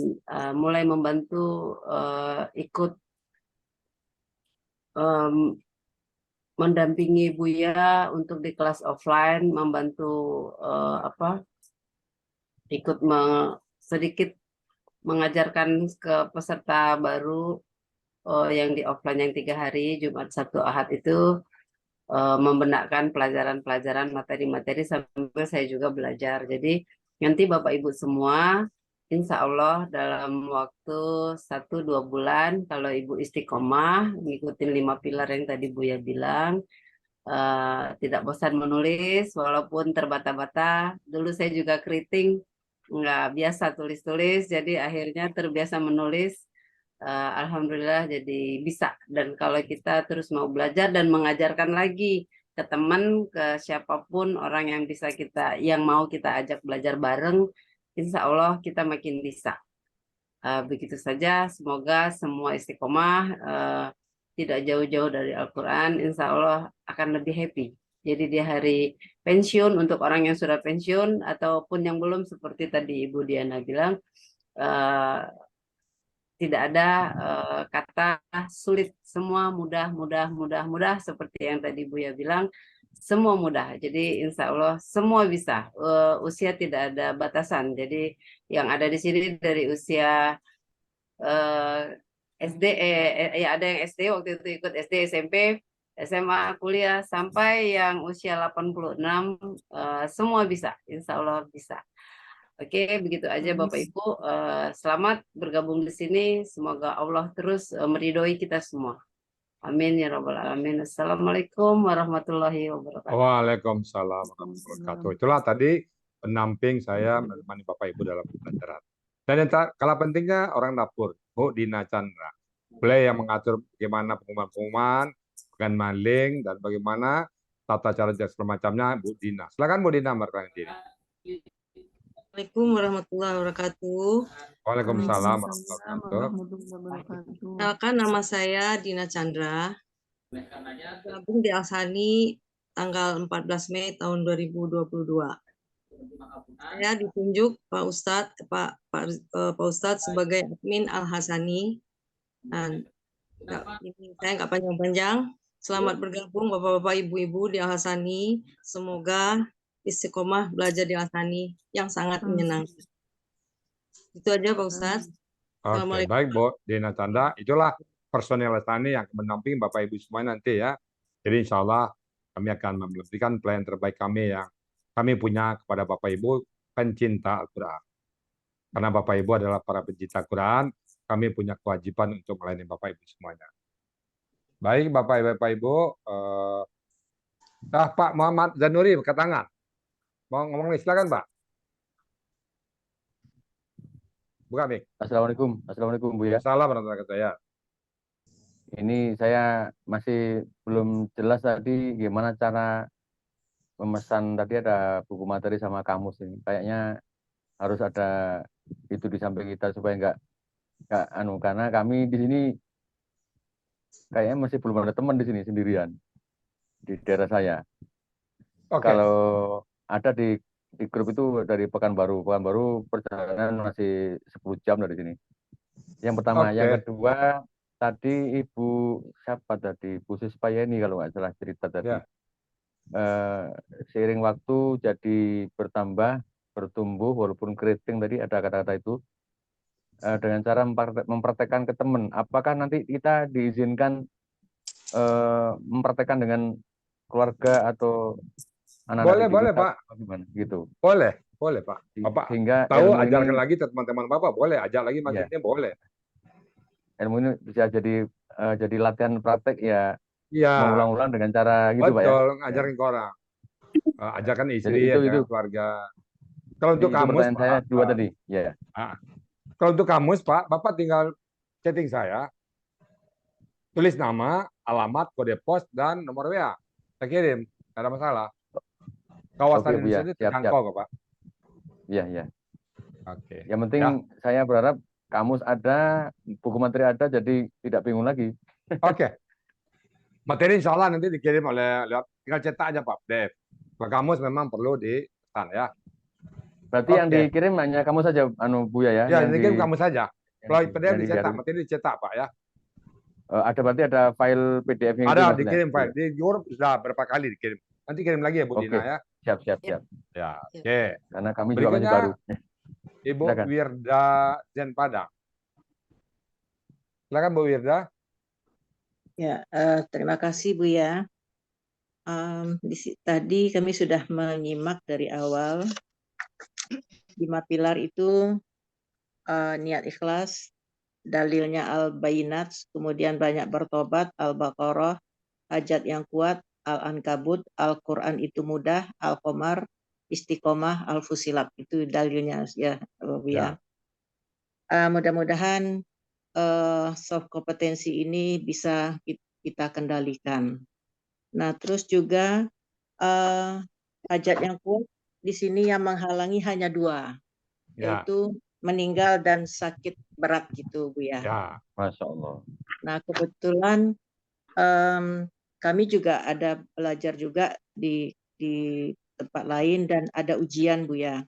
mulai membantu ikut mendampingi Buya untuk di kelas offline, membantu ikut sedikit mengajarkan ke peserta baru yang di offline yang 3 hari, Jumat, Sabtu, Ahad itu membenarkan pelajaran-pelajaran materi-materi sambil saya juga belajar. Jadi nanti Bapak Ibu semua, insya Allah dalam waktu 1-2 bulan, kalau Ibu istiqomah, ngikutin 5 pilar yang tadi Buya bilang, tidak bosan menulis, walaupun terbata-bata. Dulu saya juga keriting, nggak biasa tulis-tulis, jadi akhirnya terbiasa menulis. Alhamdulillah jadi bisa. Dan kalau kita terus mau belajar dan mengajarkan lagi ke teman, ke siapapun orang yang mau kita ajak belajar bareng, insya Allah kita makin bisa. Begitu saja, semoga semua istiqomah, tidak jauh-jauh dari Al-Quran, insya Allah akan lebih happy. Jadi di hari pensiun, untuk orang yang sudah pensiun ataupun yang belum, seperti tadi Ibu Diana bilang, tidak ada kata sulit, semua mudah, seperti yang tadi Buya bilang, semua mudah. Jadi insya Allah semua bisa. Usia tidak ada batasan. Jadi yang ada di sini dari usia SD, ya ada yang SD waktu itu ikut SD, SMP, SMA, kuliah, sampai yang usia 86, semua bisa, insya Allah bisa. Oke, begitu aja Bapak Ibu. Selamat bergabung di sini. Semoga Allah terus meridhoi kita semua. Amin ya rabbal alamin. Assalamualaikum warahmatullahi wabarakatuh. Waalaikumsalam warahmatullahi wabarakatuh. Itulah tadi pendamping saya menemani Bapak Ibu dalam pembelajaran. Dan yang kalah pentingnya orang dapur, Bu Dina Chandra. Beliau yang mengatur bagaimana pengumuman-pengumuman, bukan maling, dan bagaimana tata cara semacamnya, Bu Dina. Silakan Bu Dina bertanya diri. Assalamualaikum warahmatullahi wabarakatuh. Waalaikumsalam warahmatullahi wabarakatuh. Kenalkan, nama saya Dina Chandra. Gabung di Al-Sani tanggal 14 Mei tahun 2022. Saya ditunjuk Pak Ustadz sebagai admin Al-Hasani. Dan saya nggak panjang-panjang. Selamat bergabung Bapak-bapak, Ibu-ibu di Al-Hasani. Semoga istiqomah belajar di Al-Hasani yang sangat menyenangkan. Itu aja Pak Ustadz. Oke, baik Bu Dina Chandra. Itulah personil Al-Hasani yang mendampingi Bapak Ibu semua nanti ya. Jadi insya Allah kami akan memberikan pelayanan terbaik kami yang kami punya kepada Bapak Ibu pencinta Al-Quran. Karena Bapak Ibu adalah para pencinta Al-Quran, kami punya kewajiban untuk melayani Bapak Ibu semuanya. Baik Bapak Ibu, Pak Muhammad Zanuri angkat tangan. Mau ngomong nih, silakan Pak. Buka Mik. Assalamualaikum Bu ya. Assalamualaikum warahmatullahi wabarakatuh. Ini saya masih belum jelas tadi gimana cara memesan, tadi ada buku materi sama kamus ini. Kayaknya harus ada itu di samping kita supaya nggak karena kami di sini kayaknya masih belum ada teman di sini sendirian di daerah saya. Kalau ada di grup itu dari Pekanbaru perjalanan masih 10 jam dari sini. Yang pertama, yang kedua tadi Ibu siapa tadi, Bu Suspayeni kalau nggak salah cerita tadi. Seiring waktu jadi bertumbuh walaupun keriting, tadi ada kata-kata itu, dengan cara mempraktekkan ke teman. Apakah nanti kita diizinkan mempraktekkan dengan keluarga atau anak-anak? Boleh Pak. Gimana gitu? Boleh Pak. Bapak sehingga tahu ajarkan lagi ke teman-teman Bapak, boleh ajak lagi maksudnya boleh. Ilmu ini bisa jadi latihan praktek ya. Iya. Mengulang-ulang dengan cara gitu Pak ya. Betul, ngajarin ke orang. Ajarkan istri, itu keluarga. Kalau untuk kamus, pertanyaan saya dua tadi. Ya. Kalau untuk kamus Pak, Bapak tinggal chatting saya, tulis nama, alamat, kode pos, dan nomor WA. Saya kirim, nggak ada masalah. Kawasan Indonesia itu terjangkau kok Pak. Iya. Oke. Yang penting saya berharap kamus ada, buku materi ada, jadi tidak bingung lagi. Oke. Materi insya Allah nanti dikirim lewat, tinggal cetak aja Pak Dev. Kalau kamus memang perlu dipesan ya. Berarti yang dikirim hanya kamu saja, Buya ya? Ya, yang dikirim kamu saja. Kalau PDF dicetak, materi dicetak Pak ya. Ada berarti ada file PDF yang ada dikirim file di Europe sudah berapa kali dikirim. Nanti kirim lagi ya Bu Dina ya. Siap. Ya, oke. Karena kami juga masih baru. Ibu Wirda Zen Padang. Silakan Bu Wirda. Ya, terima kasih Bu ya. Tadi kami sudah menyimak dari awal 5 pilar itu, niat ikhlas, dalilnya Al-Bayinat, kemudian banyak bertobat, Al-Baqarah, hajat yang kuat, Al-Ankabut, Al-Quran itu mudah, Al-Qamar, Istiqomah Al-Fusilat. Itu dalilnya ya, Bu ya. Ya. Mudah-mudahan soft kompetensi ini bisa kita kendalikan. Nah, terus juga hajat yang kuat di sini yang menghalangi hanya 2, Ya. yaitu meninggal dan sakit berat gitu, Bu ya. Ya. Masya Allah. Nah, kebetulan kami juga ada belajar juga di tempat lain dan ada ujian, Bu ya.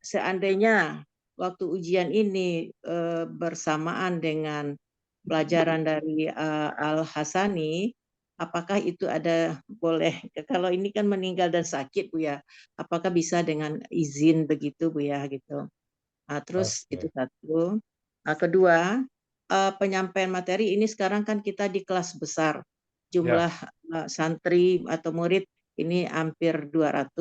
Seandainya waktu ujian ini bersamaan dengan pelajaran dari Al-Hasani, apakah itu ada boleh, kalau ini kan meninggal dan sakit, Bu ya, apakah bisa dengan izin begitu, Bu ya, gitu. Terus itu satu. Kedua, penyampaian materi ini sekarang kan kita di kelas besar, jumlah santri atau murid ini hampir 200.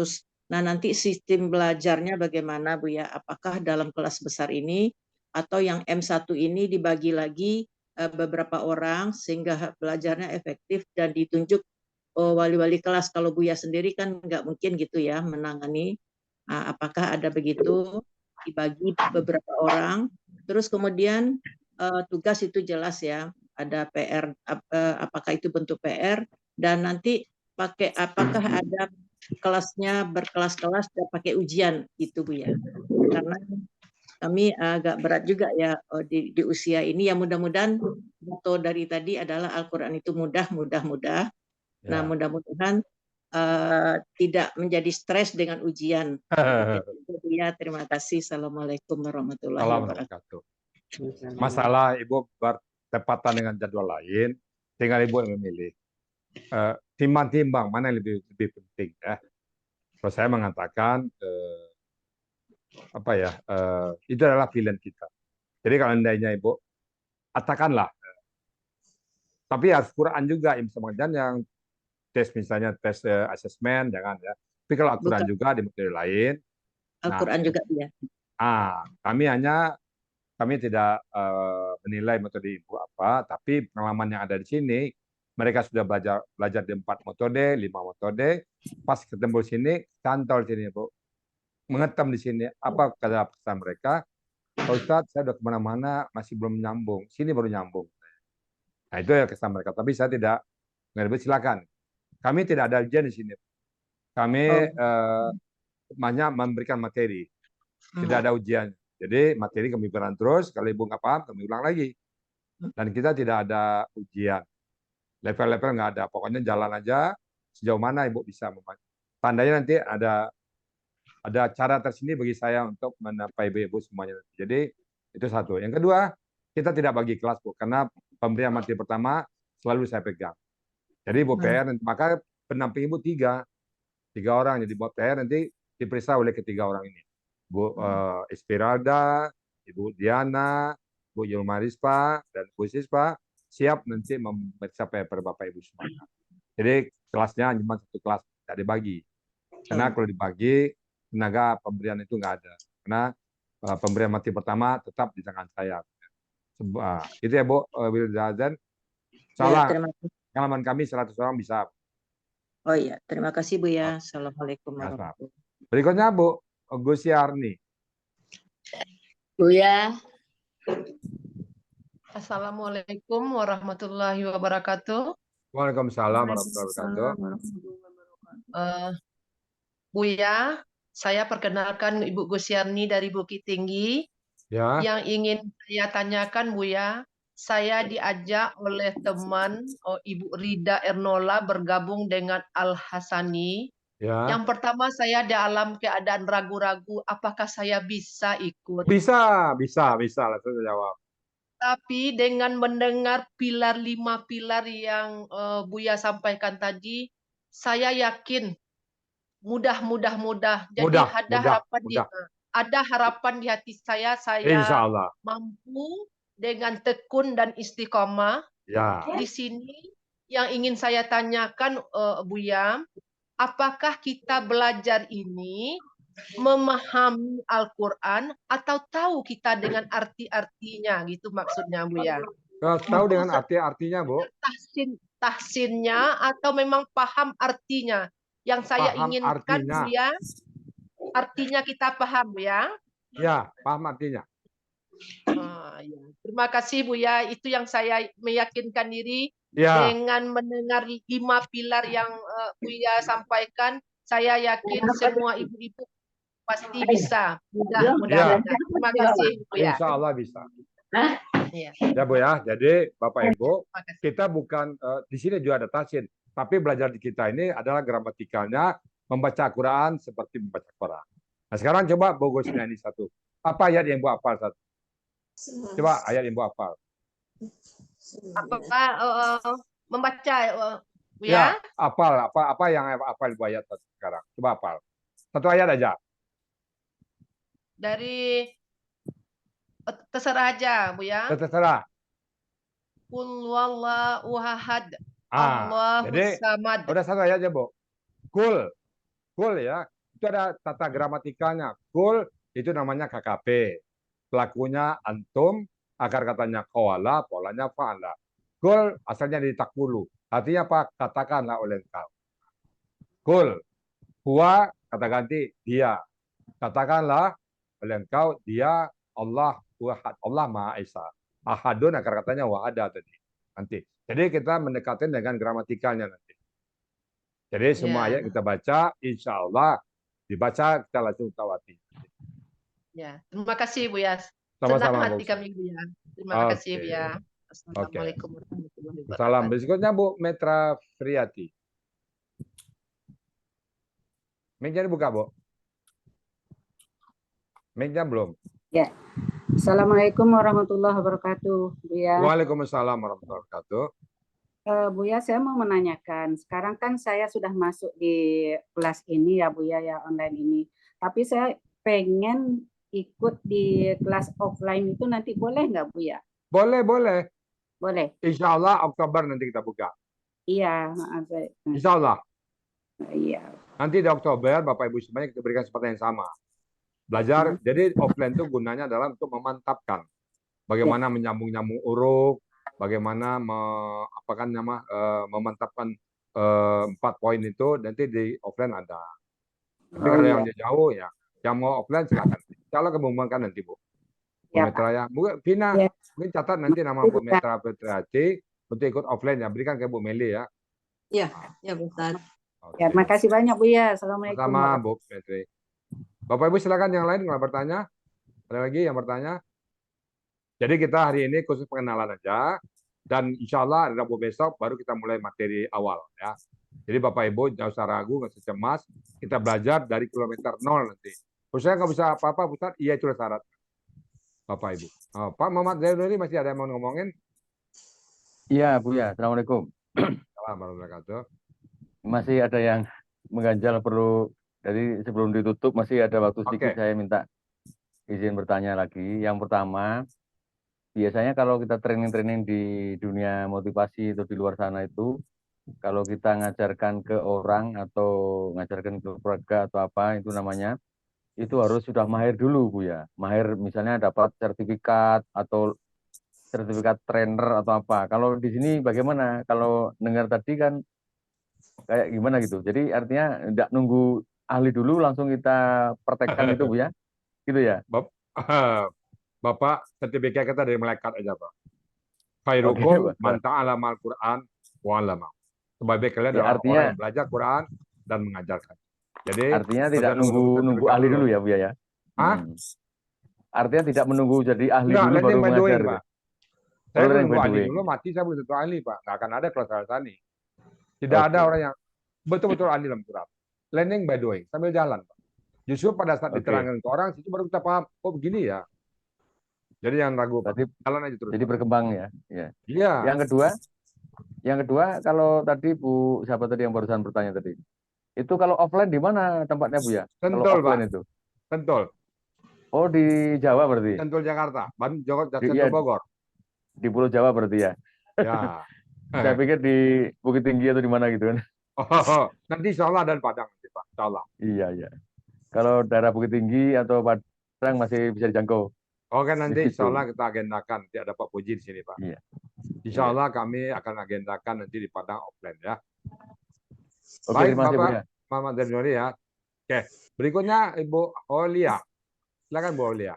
Nah, nanti sistem belajarnya bagaimana, Bu ya? Apakah dalam kelas besar ini atau yang M1 ini dibagi lagi beberapa orang sehingga belajarnya efektif dan ditunjuk wali-wali kelas. Kalau Buya sendiri kan nggak mungkin gitu ya menangani. Apakah ada begitu dibagi beberapa orang? Terus kemudian tugas itu jelas ya, ada PR, apakah itu bentuk PR, dan nanti apakah ada kelasnya berkelas-kelas dan pakai ujian itu, Bu ya. Karena kami agak berat juga ya di usia ini, ya mudah-mudahan moto dari tadi adalah Al-Quran itu mudah. Nah, mudah-mudahan tidak menjadi stres dengan ujian. Ya, terima kasih. Assalamualaikum warahmatullahi wabarakatuh. Masalah Ibu bertepatan dengan jadwal lain, tinggal Ibu yang memilih. Timbang-timbang mana yang lebih penting ya. Kalau saya mengatakan itu adalah pilihan kita. Jadi kalau andainya Ibu katakanlah, tapi harus Quran juga misalnya yang tes, misalnya tes asesmen, jangan ya. Tapi kalau Al-Quran juga di materi lain. Al-Quran juga ya. Kami tidak menilai metode Ibu apa, tapi pengalaman yang ada di sini, mereka sudah belajar di 4 metode, 5 metode, pas ketemu di sini, cantol sini Bu, mengetam di sini, apa kata pesan mereka, Pak Ustadz, saya sudah kemana-mana, masih belum nyambung, sini baru nyambung. Nah itu ya kesan mereka, tapi saya tidak mengerti, silakan. Kami tidak ada ujian di sini. Kami banyak memberikan materi, tidak ada ujian. Jadi materi kami berikan terus, kalau Ibu nggak paham, kami ulang lagi. Dan kita tidak ada ujian. Level-level nggak ada, pokoknya jalan aja sejauh mana Ibu bisa membantu. Tandanya nanti ada cara tersendiri bagi saya untuk menampai Ibu semuanya. Jadi itu satu. Yang kedua, kita tidak bagi kelas Bu, karena pemberian materi pertama selalu saya pegang. Jadi Ibu PR, maka pendamping Ibu 3 orang. Jadi buat PR nanti diperiksa oleh ketiga orang ini. Bu Espiralda, Ibu Diana, Bu Yulmarispa, dan Bu Sispa siap nanti memeriksa PR Bapak Ibu semuanya. Jadi kelasnya cuma satu kelas, tidak dibagi. Karena kalau dibagi, tenaga pemberian itu nggak ada. Karena pemberian materi pertama tetap di tangan saya. Itu ya Bu Wildazen. Salah, pengalaman kami 100 orang bisa. Oh iya, terima kasih Bu ya. Assalamualaikum warahmatullahi wabarakatuh. Berikutnya Bu Gus Yarni. Bu ya. Assalamualaikum warahmatullahi wabarakatuh. Waalaikumsalam warahmatullahi wabarakatuh. Buya, saya perkenalkan Ibu Gus Yarni dari Bukit Tinggi. Ya. Yang ingin saya tanyakan Buya, saya diajak oleh teman Ibu Rida Ernola bergabung dengan Al-Hasani. Ya. Yang pertama saya dalam keadaan ragu-ragu apakah saya bisa ikut. Bisa langsung jawab. Tapi dengan mendengar 5 pilar yang Buya sampaikan tadi, saya yakin mudah. Jadi ada harapan di hati saya Insya Allah. mampu dengan tekun dan istiqomah. Ya. Di sini yang ingin saya tanyakan Buya, apakah kita belajar ini memahami Al-Quran atau tahu kita dengan arti-artinya, gitu maksudnya Bu ya? Tahu dengan arti-artinya Bu? Tahsinnya atau memang paham artinya. Yang saya Paham inginkan artinya. Buya, artinya kita paham ya. Ya, paham artinya. Ya. Terima kasih Buya, itu yang saya meyakinkan diri Ya. dengan mendengar 5 pilar yang Buya sampaikan. Saya yakin semua ibu-ibu pasti bisa. Mudah-mudahan. Ya. Terima kasih Buya. Insya Allah bisa. Ya. Ya Bu ya, jadi Bapak Ibu, kita bukan di sini juga ada tasyin, tapi belajar di kita ini adalah gramatikalnya membaca Quran seperti membaca Quran. Nah sekarang coba Bu Gusnani satu. Apa ayat yang Bu hafal satu? Coba ayat yang Bu hafal. Apa membaca Bu Ya, ya? apa yang hafal Bu ayat satu sekarang? Coba hafal. Satu ayat aja. Dari terserah aja Bu ya. Terserah. Qul huwallahu ahad. Allahus Jadi samad. udah satu ayat aja Bu. Kul ya. Itu ada tata gramatikalnya. Kul itu namanya KKP. Pelakunya antum, akar katanya qawala, polanya fa'ala. Kul asalnya dari takulu. Artinya apa? Katakanlah oleh engkau. Kul. Huwa kata ganti dia. Katakanlah oleh engkau dia Allah Wahad. Allah Maha Esa. Ahadun akar katanya wahada tadi. Nanti. Jadi kita mendekatin dengan gramatikalnya nanti. Jadi semua ayat kita baca, insya Allah dibaca kita langsung tawati. Ya, terima kasih Bu ya. Sama-sama, Senang hati Bu. kami Bu ya. Terima kasih Bu ya. Assalamualaikum warahmatullahi wabarakatuh. Salam. Berikutnya Bu Metra Friati. Mic-nya dibuka Bu. Mic-nya belum. Ya. Assalamualaikum warahmatullahi wabarakatuh, Buya. Waalaikumsalam warahmatullahi wabarakatuh. Buya, saya mau menanyakan. Sekarang kan saya sudah masuk di kelas ini ya, Buya, ya online ini. Tapi saya pengen ikut di kelas offline itu nanti boleh nggak, Buya? Boleh, boleh. Boleh. Insya Allah Oktober nanti kita buka. Iya, maaf. Insya Allah. Iya. Nanti di Oktober Bapak Ibu semuanya kita berikan kesempatan yang sama. Belajar, jadi offline itu gunanya adalah untuk memantapkan bagaimana menyambung-nyambung huruf, bagaimana memantapkan 4 poin itu nanti di offline ada. Tapi kalau yang jauh ya, yang mau offline silakan. Insya Allah kemungkinan nanti Bu. Bu Metra ya, Bu Vina, mungkin catat nanti nama Bu Metra Petrati untuk ikut offline ya. Berikan ke Bu Meli ya. Ya, ya Ustaz. Ya, makasih banyak Bu ya. Assalamualaikum. Sama Bu Petri. Bapak Ibu silakan yang lain kalau bertanya. Ada lagi yang bertanya? Jadi kita hari ini khusus pengenalan aja dan insya Allah Rabu besok baru kita mulai materi awal ya. Jadi Bapak Ibu jangan usah ragu, nggak usah cemas. Kita belajar dari kilometer 0 nanti. Saya nggak bisa apa-apa, Ustaz. Iya itu syarat. Bapak Ibu. Pak Muhammad Zainuri masih ada yang mau ngomongin? Iya Bu ya. Assalamualaikum. Assalamualaikum warahmatullahi wabarakatuh. Masih ada yang mengganjal perlu. Jadi sebelum ditutup masih ada waktu sedikit, saya minta izin bertanya lagi. Yang pertama, biasanya kalau kita training-training di dunia motivasi atau di luar sana itu, kalau kita ngajarkan ke orang atau ngajarkan ke keluarga atau apa itu namanya, itu harus sudah mahir dulu Bu ya. Mahir misalnya dapat sertifikat atau sertifikat trainer atau apa. Kalau di sini bagaimana? Kalau dengar tadi kan kayak gimana gitu. Jadi artinya tidak nunggu ahli dulu langsung kita praktekkan itu Bu ya. Gitu ya. Bapak sertifikat kita dari malaikat aja Pak. Khairukum man ta'allama al-Qur'an wa 'allama. Sebaik kalian adalah orang yang belajar Quran dan mengajarkan. Jadi artinya tidak nunggu ahli dulu ya Bu ya. Artinya tidak menunggu jadi ahli dulu baru mengajar. Pak. Saya menunggu ahli dulu mati saya belum tentu ahli Pak. Nggak akan ada kelas Al-Sani. Tidak ada orang yang betul-betul ahli dalam Quran. Learning by doing, sambil jalan, Pak. Justru pada saat diterangkan ke orang, itu baru kita paham, oh begini ya. Jadi jangan ragu, Pak. Jalan aja terus. Jadi berkembang ya. Iya. Yang kedua, kalau tadi Bu, siapa tadi yang barusan bertanya tadi? Itu kalau offline di mana tempatnya Bu ya? Sentul, Pak. Itu. Sentul. Oh di Jawa berarti? Sentul Jakarta, Sentul Bogor. Di Pulau Jawa berarti ya? Ya. Saya pikir di Bukit Tinggi atau di mana gitu kan? Nanti insya Allah ada di Padang nanti Pak, insya Allah. Iya. Kalau daerah Bukit Tinggi atau Padang masih bisa dijangkau. Oke, nanti insya Allah kita agendakan. Nanti ada Pak Puji di sini Pak. Iya. Insya Allah kami akan agendakan nanti di Padang offline ya. Oke, baik terima kasih, Bapak, Mama Zainuri ya. Oke, berikutnya Ibu Olia. Silakan Bu Olia.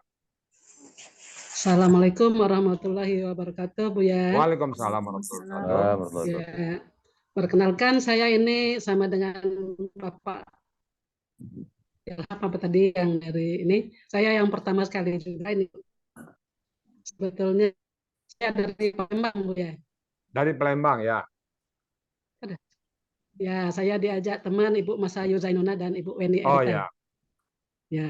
Assalamualaikum warahmatullahi wabarakatuh, Bu ya. Waalaikumsalam warahmatullahi wabarakatuh. Ya, perkenalkan saya ini sama dengan Bapak Ilham apa tadi yang dari ini. Saya yang pertama sekali juga ini. Sebetulnya saya dari Palembang, Bu ya. Dari Palembang ya. Ya, saya diajak teman Ibu Masayu Zainuna dan Ibu Weni Oh Erita. ya. Ya,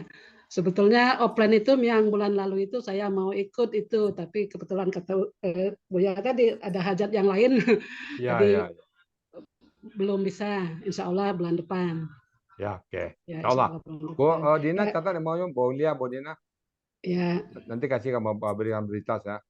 sebetulnya offline itu yang bulan lalu itu saya mau ikut itu, tapi kebetulan kata Buya tadi ada hajat yang lain, Ya, jadi ya, ya. belum bisa. Insya Allah bulan depan. Ya, oke. Ya, Insya Allah. bulan Bu depan. Dina Ya, catat maunya Bu Olia, Bu Dina. ya, Nanti kasih kamu berikan berita ya.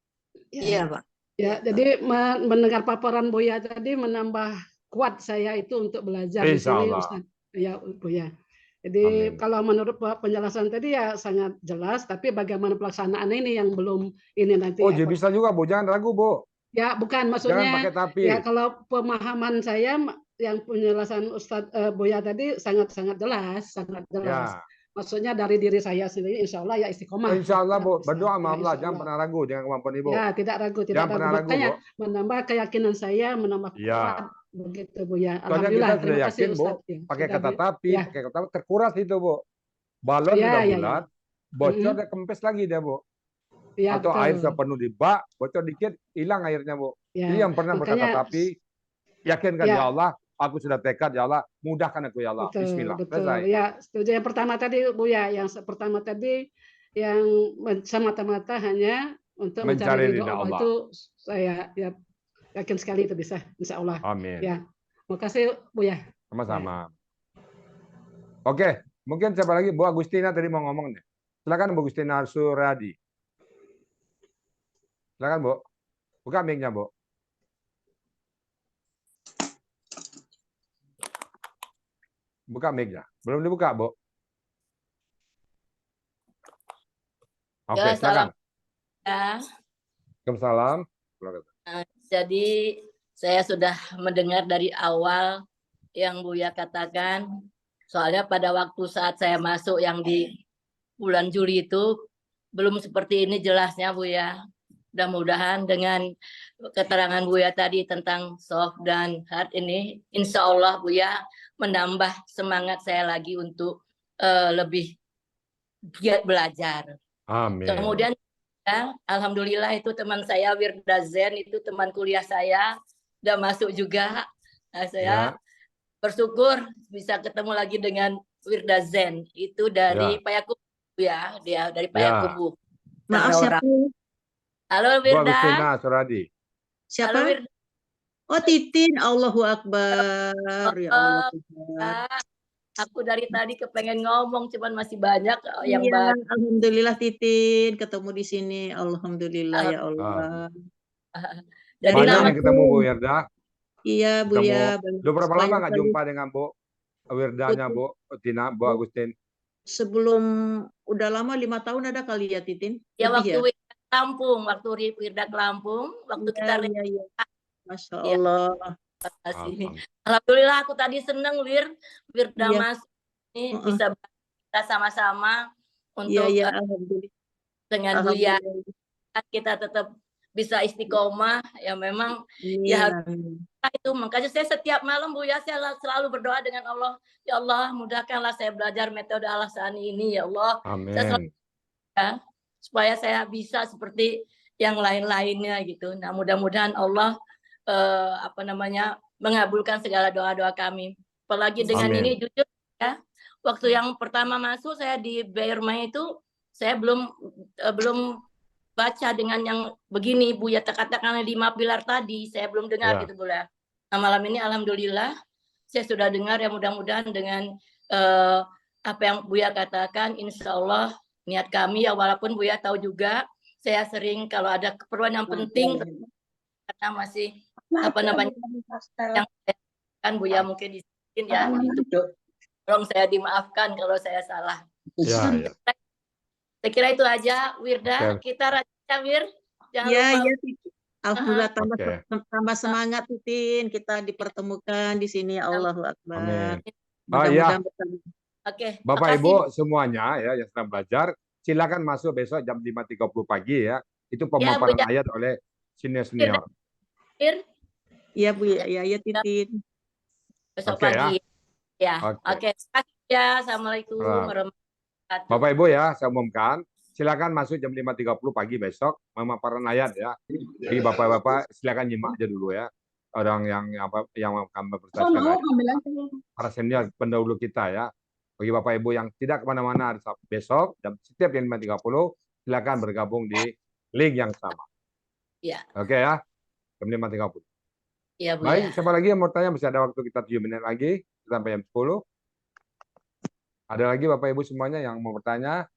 ya, Pak. ya. Jadi mendengar paparan Buya tadi menambah kuat saya itu untuk belajar di Insya sini, Allah. Ustaz. Ya, Buya. Jadi Amin. kalau menurut penjelasan tadi ya sangat jelas, tapi bagaimana pelaksanaan ini yang belum ini nanti Oh, jadi bisa juga Bu, jangan ragu Bu. ya bukan Jangan maksudnya pakai tapi. ya kalau pemahaman saya yang penjelasan Ustadz Buya tadi sangat jelas, sangat jelas. Ya. Maksudnya dari diri saya sendiri, insya Allah ya istiqomah. Insya Allah Bu, Bisa. berdoa sama Ya, Allah, insya jangan Allah. pernah ragu dengan kemampuan Ibu. Ya tidak ragu, tidak Jangan ragu. pernah ragu Makanya Bu. menambah keyakinan saya, menambah Ya. kuat begitu Bu ya. Soalnya Alhamdulillah, kita sudah terima kasih yakin Bu, Ustadz. Ya, pakai sudah, kata Bu. tapi, Ya, pakai kata terkuras itu Bu. Balon ya, sudah ya, ya. bulat, bocor Mm-mm. dan kempes lagi dia Bu. Ya, Atau air sudah betul. penuh di bak, bocor dikit, hilang airnya Bu. Jadi Ya, yang pernah berkata makanya tapi, yakinkan ya ya. Allah, aku sudah tekad ya Allah, mudahkan aku ya Allah. Betul, Bismillah. betul. Selesai. Ya, setuju. Yang pertama tadi, Bu ya, yang pertama tadi yang semata-mata hanya untuk mencari Mencari ridho ridha Allah Allah. itu saya ya yakin sekali itu bisa, insya Allah. Amin. Ya, makasih Bu ya. Ya. Sama-sama. Oke, mungkin siapa lagi? Bu Agustina tadi mau ngomong nih. Silakan Bu Agustina Suradi. Silakan Bu. Buka mic-nya Bu. Buka mic-nya. Belum dibuka Bu. Oke, Ya, salam. silakan. Ya. Waalaikumsalam. Jadi saya sudah mendengar dari awal yang Buya katakan, soalnya pada waktu saat saya masuk yang di bulan Juli itu belum seperti ini jelasnya Buya. Mudah-mudahan dengan keterangan Buya tadi tentang soft dan hard ini, insya Allah Buya menambah semangat saya lagi untuk lebih giat belajar. Amin. Kemudian ya, alhamdulillah itu teman saya Wirda Zen, itu teman kuliah saya, udah masuk juga. Nah, saya Ya. bersyukur bisa ketemu lagi dengan Wirda Zen, itu dari Ya. Payakumbuh ya, dia dari Ya. Payakumbuh. Maaf, Ada siapa? orang. Halo Bu Wirda. Agustina Suradi. Siapa? Halo Wirda. Oh, Titin. Allahu Akbar. Ya Allah. Tuhan. Aku dari tadi kepengen ngomong, cuman masih banyak yang Iya, baru. alhamdulillah Titin ketemu di sini. Alhamdulillah ya Allah. Jadi Banyak nama yang ketemu Bu Wirda. iya Bu Ketemu. ya. Udah berapa lama banyak nggak kali. jumpa dengan Bu Wirdanya Bu Tina, Bu Agustin? Sebelum udah lama 5 tahun ada kali ya Titin? Ya Lebih waktu ya? Wirda ke Lampung, waktu Wirda ke Lampung, waktu Iya, kita iya, iya. Masya Ya. Allah. Kasih. Alhamdulillah aku tadi seneng Wirda Iya. Mas ini bisa kita sama-sama Iya, untuk iya, alhamdulillah. dengan Buya Alhamdulillah. kita tetap bisa istiqomah ya memang Amin, ya harus amin. itu makanya saya setiap malam Buya saya selalu berdoa dengan Allah, ya Allah mudahkanlah saya belajar metode Al-Hasani ini ya Allah. Saya selalu Amin. ya, supaya saya bisa seperti yang lain-lainnya gitu. Nah, mudah-mudahan Allah mengabulkan segala doa-doa kami. Apalagi dengan Amin. ini jujur ya, waktu yang pertama masuk saya di Bayerma itu saya belum baca dengan yang begini Bu ya, katakan 5 pilar tadi saya belum dengar Ya. gitu Bu ya. Nah, malam ini alhamdulillah saya sudah dengar ya, mudah-mudahan dengan apa yang Buya katakan, insya Allah niat kami ya, walaupun Buya tahu juga saya sering kalau ada keperluan yang penting karena masih yang kan Buya mungkin izin ya, itu tolong saya dimaafkan kalau saya salah. Ya, ya. Saya kira itu aja Wirda, Oke. kita rajin Wir, jangan Iya, lupa. iya Titin. Alhamdulillah tambah Oke. tambah semangat Titin, kita dipertemukan di sini. Allahu Akbar. Amin. Iya, Mudah-mudahan bersama. Oke, Bapak makasih. Ibu semuanya ya yang sedang belajar, silakan masuk besok jam 5.30 pagi ya. Itu Ya, Bu pemaparan ya. ayat oleh senior-senior. Iya Bu ya, ya Titin. Besok Oke ya. pagi. Ya, Oke. oke. Terima kasih ya. Assalamualaikum Nah, warahmatullahi wabarakatuh. Bapak Ibu ya, saya umumkan, silakan masuk jam 5.30 pagi besok pemaparan ayat ya. Jadi Bapak-bapak silakan nyimak aja dulu ya. Orang yang akan mempresentasikan ayat. Para senior pendahulu kita ya. Bagi Bapak Ibu yang tidak kemana-mana besok setiap jam 5.30 silakan bergabung di link yang sama. Ya, Oke ya, jam 5.30. ya Bu Baik, ya. siapa lagi yang mau tanya? Masih ada waktu kita 7 menit lagi sampai jam 10. Ada lagi Bapak Ibu semuanya yang mau bertanya?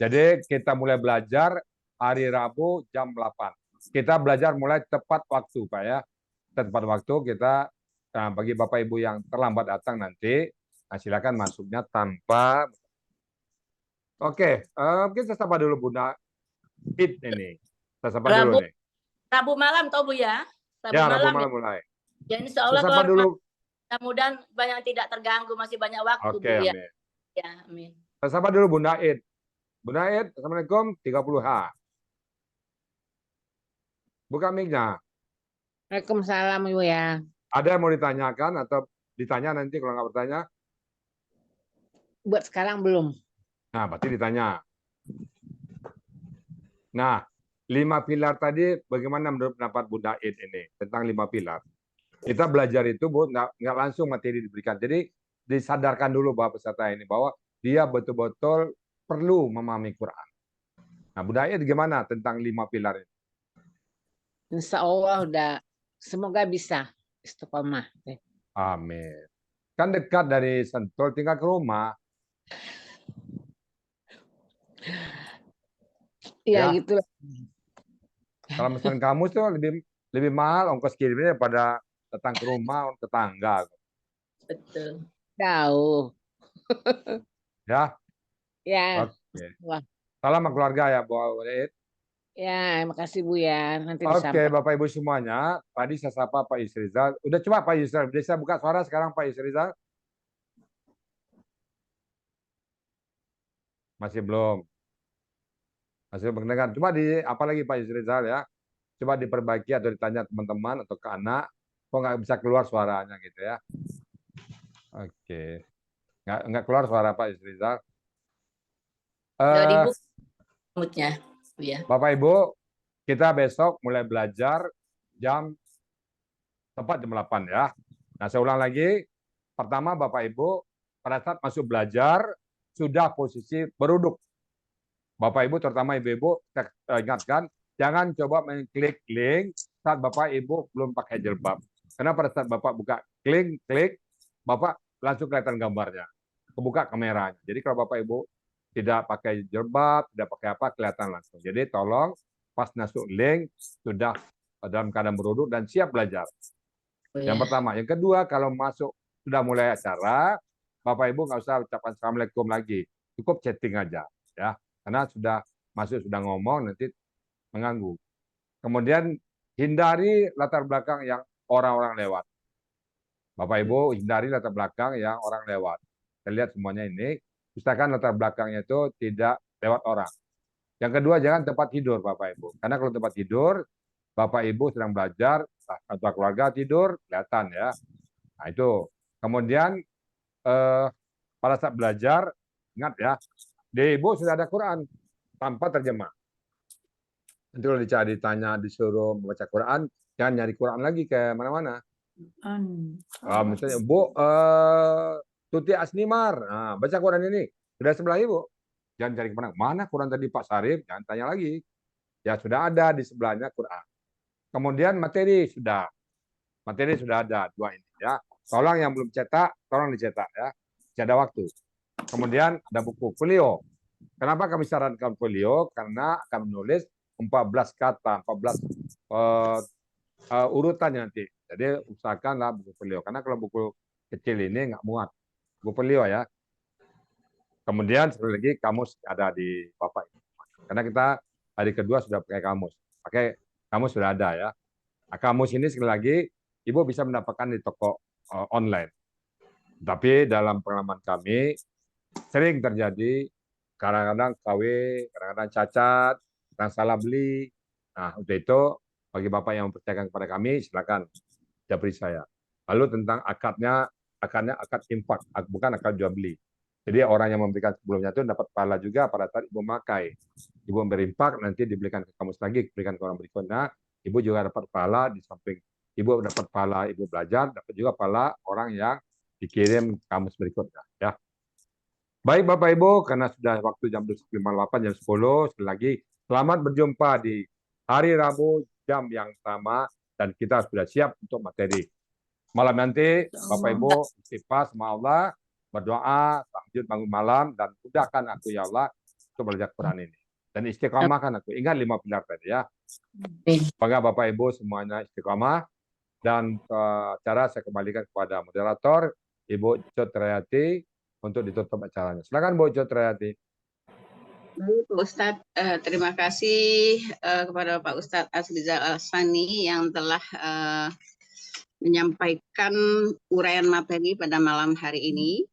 Jadi kita mulai belajar hari Rabu jam 8. Kita belajar mulai tepat waktu Pak ya. Tepat waktu kita, bagi Bapak Ibu yang terlambat datang nanti, silakan masuknya tanpa. Oke, kita sapa dulu Bunda It ini. Kita sapa dulu nih. Rabu malam toh Bu ya? Ya, Rabu malam malam ya. mulai. Ya insya Allah Sapa kalau dulu. mudah-mudahan banyak yang tidak terganggu, masih banyak waktu Oke, Bu ya. amin. Ya, amin. Kita sapa dulu Bunda It. Bunda It, Assalamualaikum, 30H. Buka mic-nya. Waalaikumsalam Ibu ya. Ada yang mau ditanyakan atau ditanya nanti kalau nggak bertanya? Buat sekarang belum. Nah, berarti ditanya. Nah, 5 pilar tadi bagaimana menurut pendapat Bunda It ini tentang 5 pilar? Kita belajar itu Bu, nggak langsung materi diberikan. Jadi disadarkan dulu bahwa peserta ini bahwa dia betul-betul perlu memahami Quran. Nah, Bunda It gimana tentang 5 pilar ini? Insya Allah udah semoga bisa istiqomah. Amin. Kan dekat dari Sentul, tinggal ke rumah. Ya, Ya. gitu. Kalau pesan kamus tuh lebih mahal ongkos kirimnya daripada datang ke rumah tetangga. Betul. Jauh. Ya. Ya. Oke. Wah. Salam sama keluarga ya, Bu It. Ya, makasih Bu ya. Nanti Oke, disampaikan. Bapak Ibu semuanya. Tadi saya sapa Pak Yusrizal. Udah coba Pak Yusrizal. Bisa buka suara sekarang Pak Yusrizal? Masih belum. Masih mendengar. Coba apalagi Pak Yusrizal ya. Coba diperbaiki atau ditanya teman-teman atau ke anak. Kok nggak bisa keluar suaranya gitu ya. Oke. Nggak keluar suara Pak Yusrizal. Udah dibuka moodnya, Bu ya. Bapak Ibu, kita besok mulai belajar tepat jam 8 ya. Nah, saya ulang lagi. Pertama, Bapak Ibu, pada saat masuk belajar, sudah posisi beruduk. Bapak Ibu, terutama Ibu-Ibu, saya ingatkan, jangan coba mengklik link saat Bapak Ibu belum pakai jilbab. Karena pada saat Bapak buka klik, Bapak langsung kelihatan gambarnya. Kebuka kameranya. Jadi kalau Bapak Ibu tidak pakai jilbab, tidak pakai apa, kelihatan langsung. Jadi tolong pas masuk link, sudah dalam keadaan beruduk dan siap belajar. Yang pertama. Yang kedua, kalau masuk sudah mulai acara, Bapak Ibu nggak usah ucapan Assalamualaikum lagi. Cukup chatting aja. Ya, karena sudah masuk, sudah ngomong, nanti mengganggu. Kemudian hindari latar belakang yang orang-orang lewat. Bapak Ibu hindari latar belakang yang orang lewat. Kita lihat semuanya ini, usahakan latar belakangnya itu tidak lewat orang. Yang kedua, jangan tempat tidur Bapak Ibu. Karena kalau tempat tidur, Bapak Ibu sedang belajar, atau keluarga tidur, kelihatan ya. Nah itu. Kemudian pada saat belajar, ingat ya, di Ibu sudah ada Quran tanpa terjemah. Nanti kalau ditanya, disuruh membaca Quran, jangan nyari Quran lagi ke mana-mana. Misalnya, Bu, Tuti Asnimar, nah, baca Quran ini. Sudah sebelah Ibu. Jangan cari kemana. Mana Quran tadi Pak Sarif? Jangan tanya lagi. Ya sudah ada di sebelahnya Quran. Kemudian materi sudah ada 2 ini ya. Tolong yang belum cetak, tolong dicetak ya. Masih ada waktu. Kemudian ada buku folio. Kenapa kami sarankan folio? Karena akan menulis 14 kata, 14 urutannya nanti. Jadi usahakanlah buku folio. Karena kalau buku kecil ini nggak muat. Buku folio ya. Kemudian sekali lagi kamus ada di Bapak. Karena kita hari kedua sudah pakai kamus. Kamus sudah ada ya. Nah, kamus ini sekali lagi Ibu bisa mendapatkan di toko online. Tapi dalam pengalaman kami sering terjadi kadang-kadang KW, kadang-kadang cacat, kadang salah beli. Nah, untuk itu bagi Bapak yang mempercayakan kepada kami, silakan japri saya. Lalu tentang akadnya akad infak, bukan akad jual beli. Jadi orang yang memberikan sebelumnya itu dapat pahala juga pada saat ibu memakai. Ibu berinfak, nanti dibelikan ke kamus lagi, diberikan ke orang berikutnya. Ibu juga dapat pahala di samping ibu dapat pahala ibu belajar, dapat juga pahala orang yang dikirim kamus berikutnya. Ya. Baik Bapak Ibu, karena sudah waktu jam 5.58, jam 10, sekali lagi selamat berjumpa di hari Rabu jam yang sama dan kita sudah siap untuk materi. Malam nanti Bapak Ibu istighfar sama Allah, berdoa, tahajud bangun malam dan mudahkan aku ya Allah untuk belajar Quran ini. Dan istiqamahkan aku. Ingat 5 pilar tadi ya. Semoga Bapak Ibu semuanya istiqamah dan cara saya kembalikan kepada moderator Ibu Cotrayati untuk ditutup acaranya. Silakan Bu Cotrayati. Pak Ustadz, terima kasih kepada Pak Ustadz Asrizal Alsani yang telah menyampaikan uraian materi pada malam hari ini.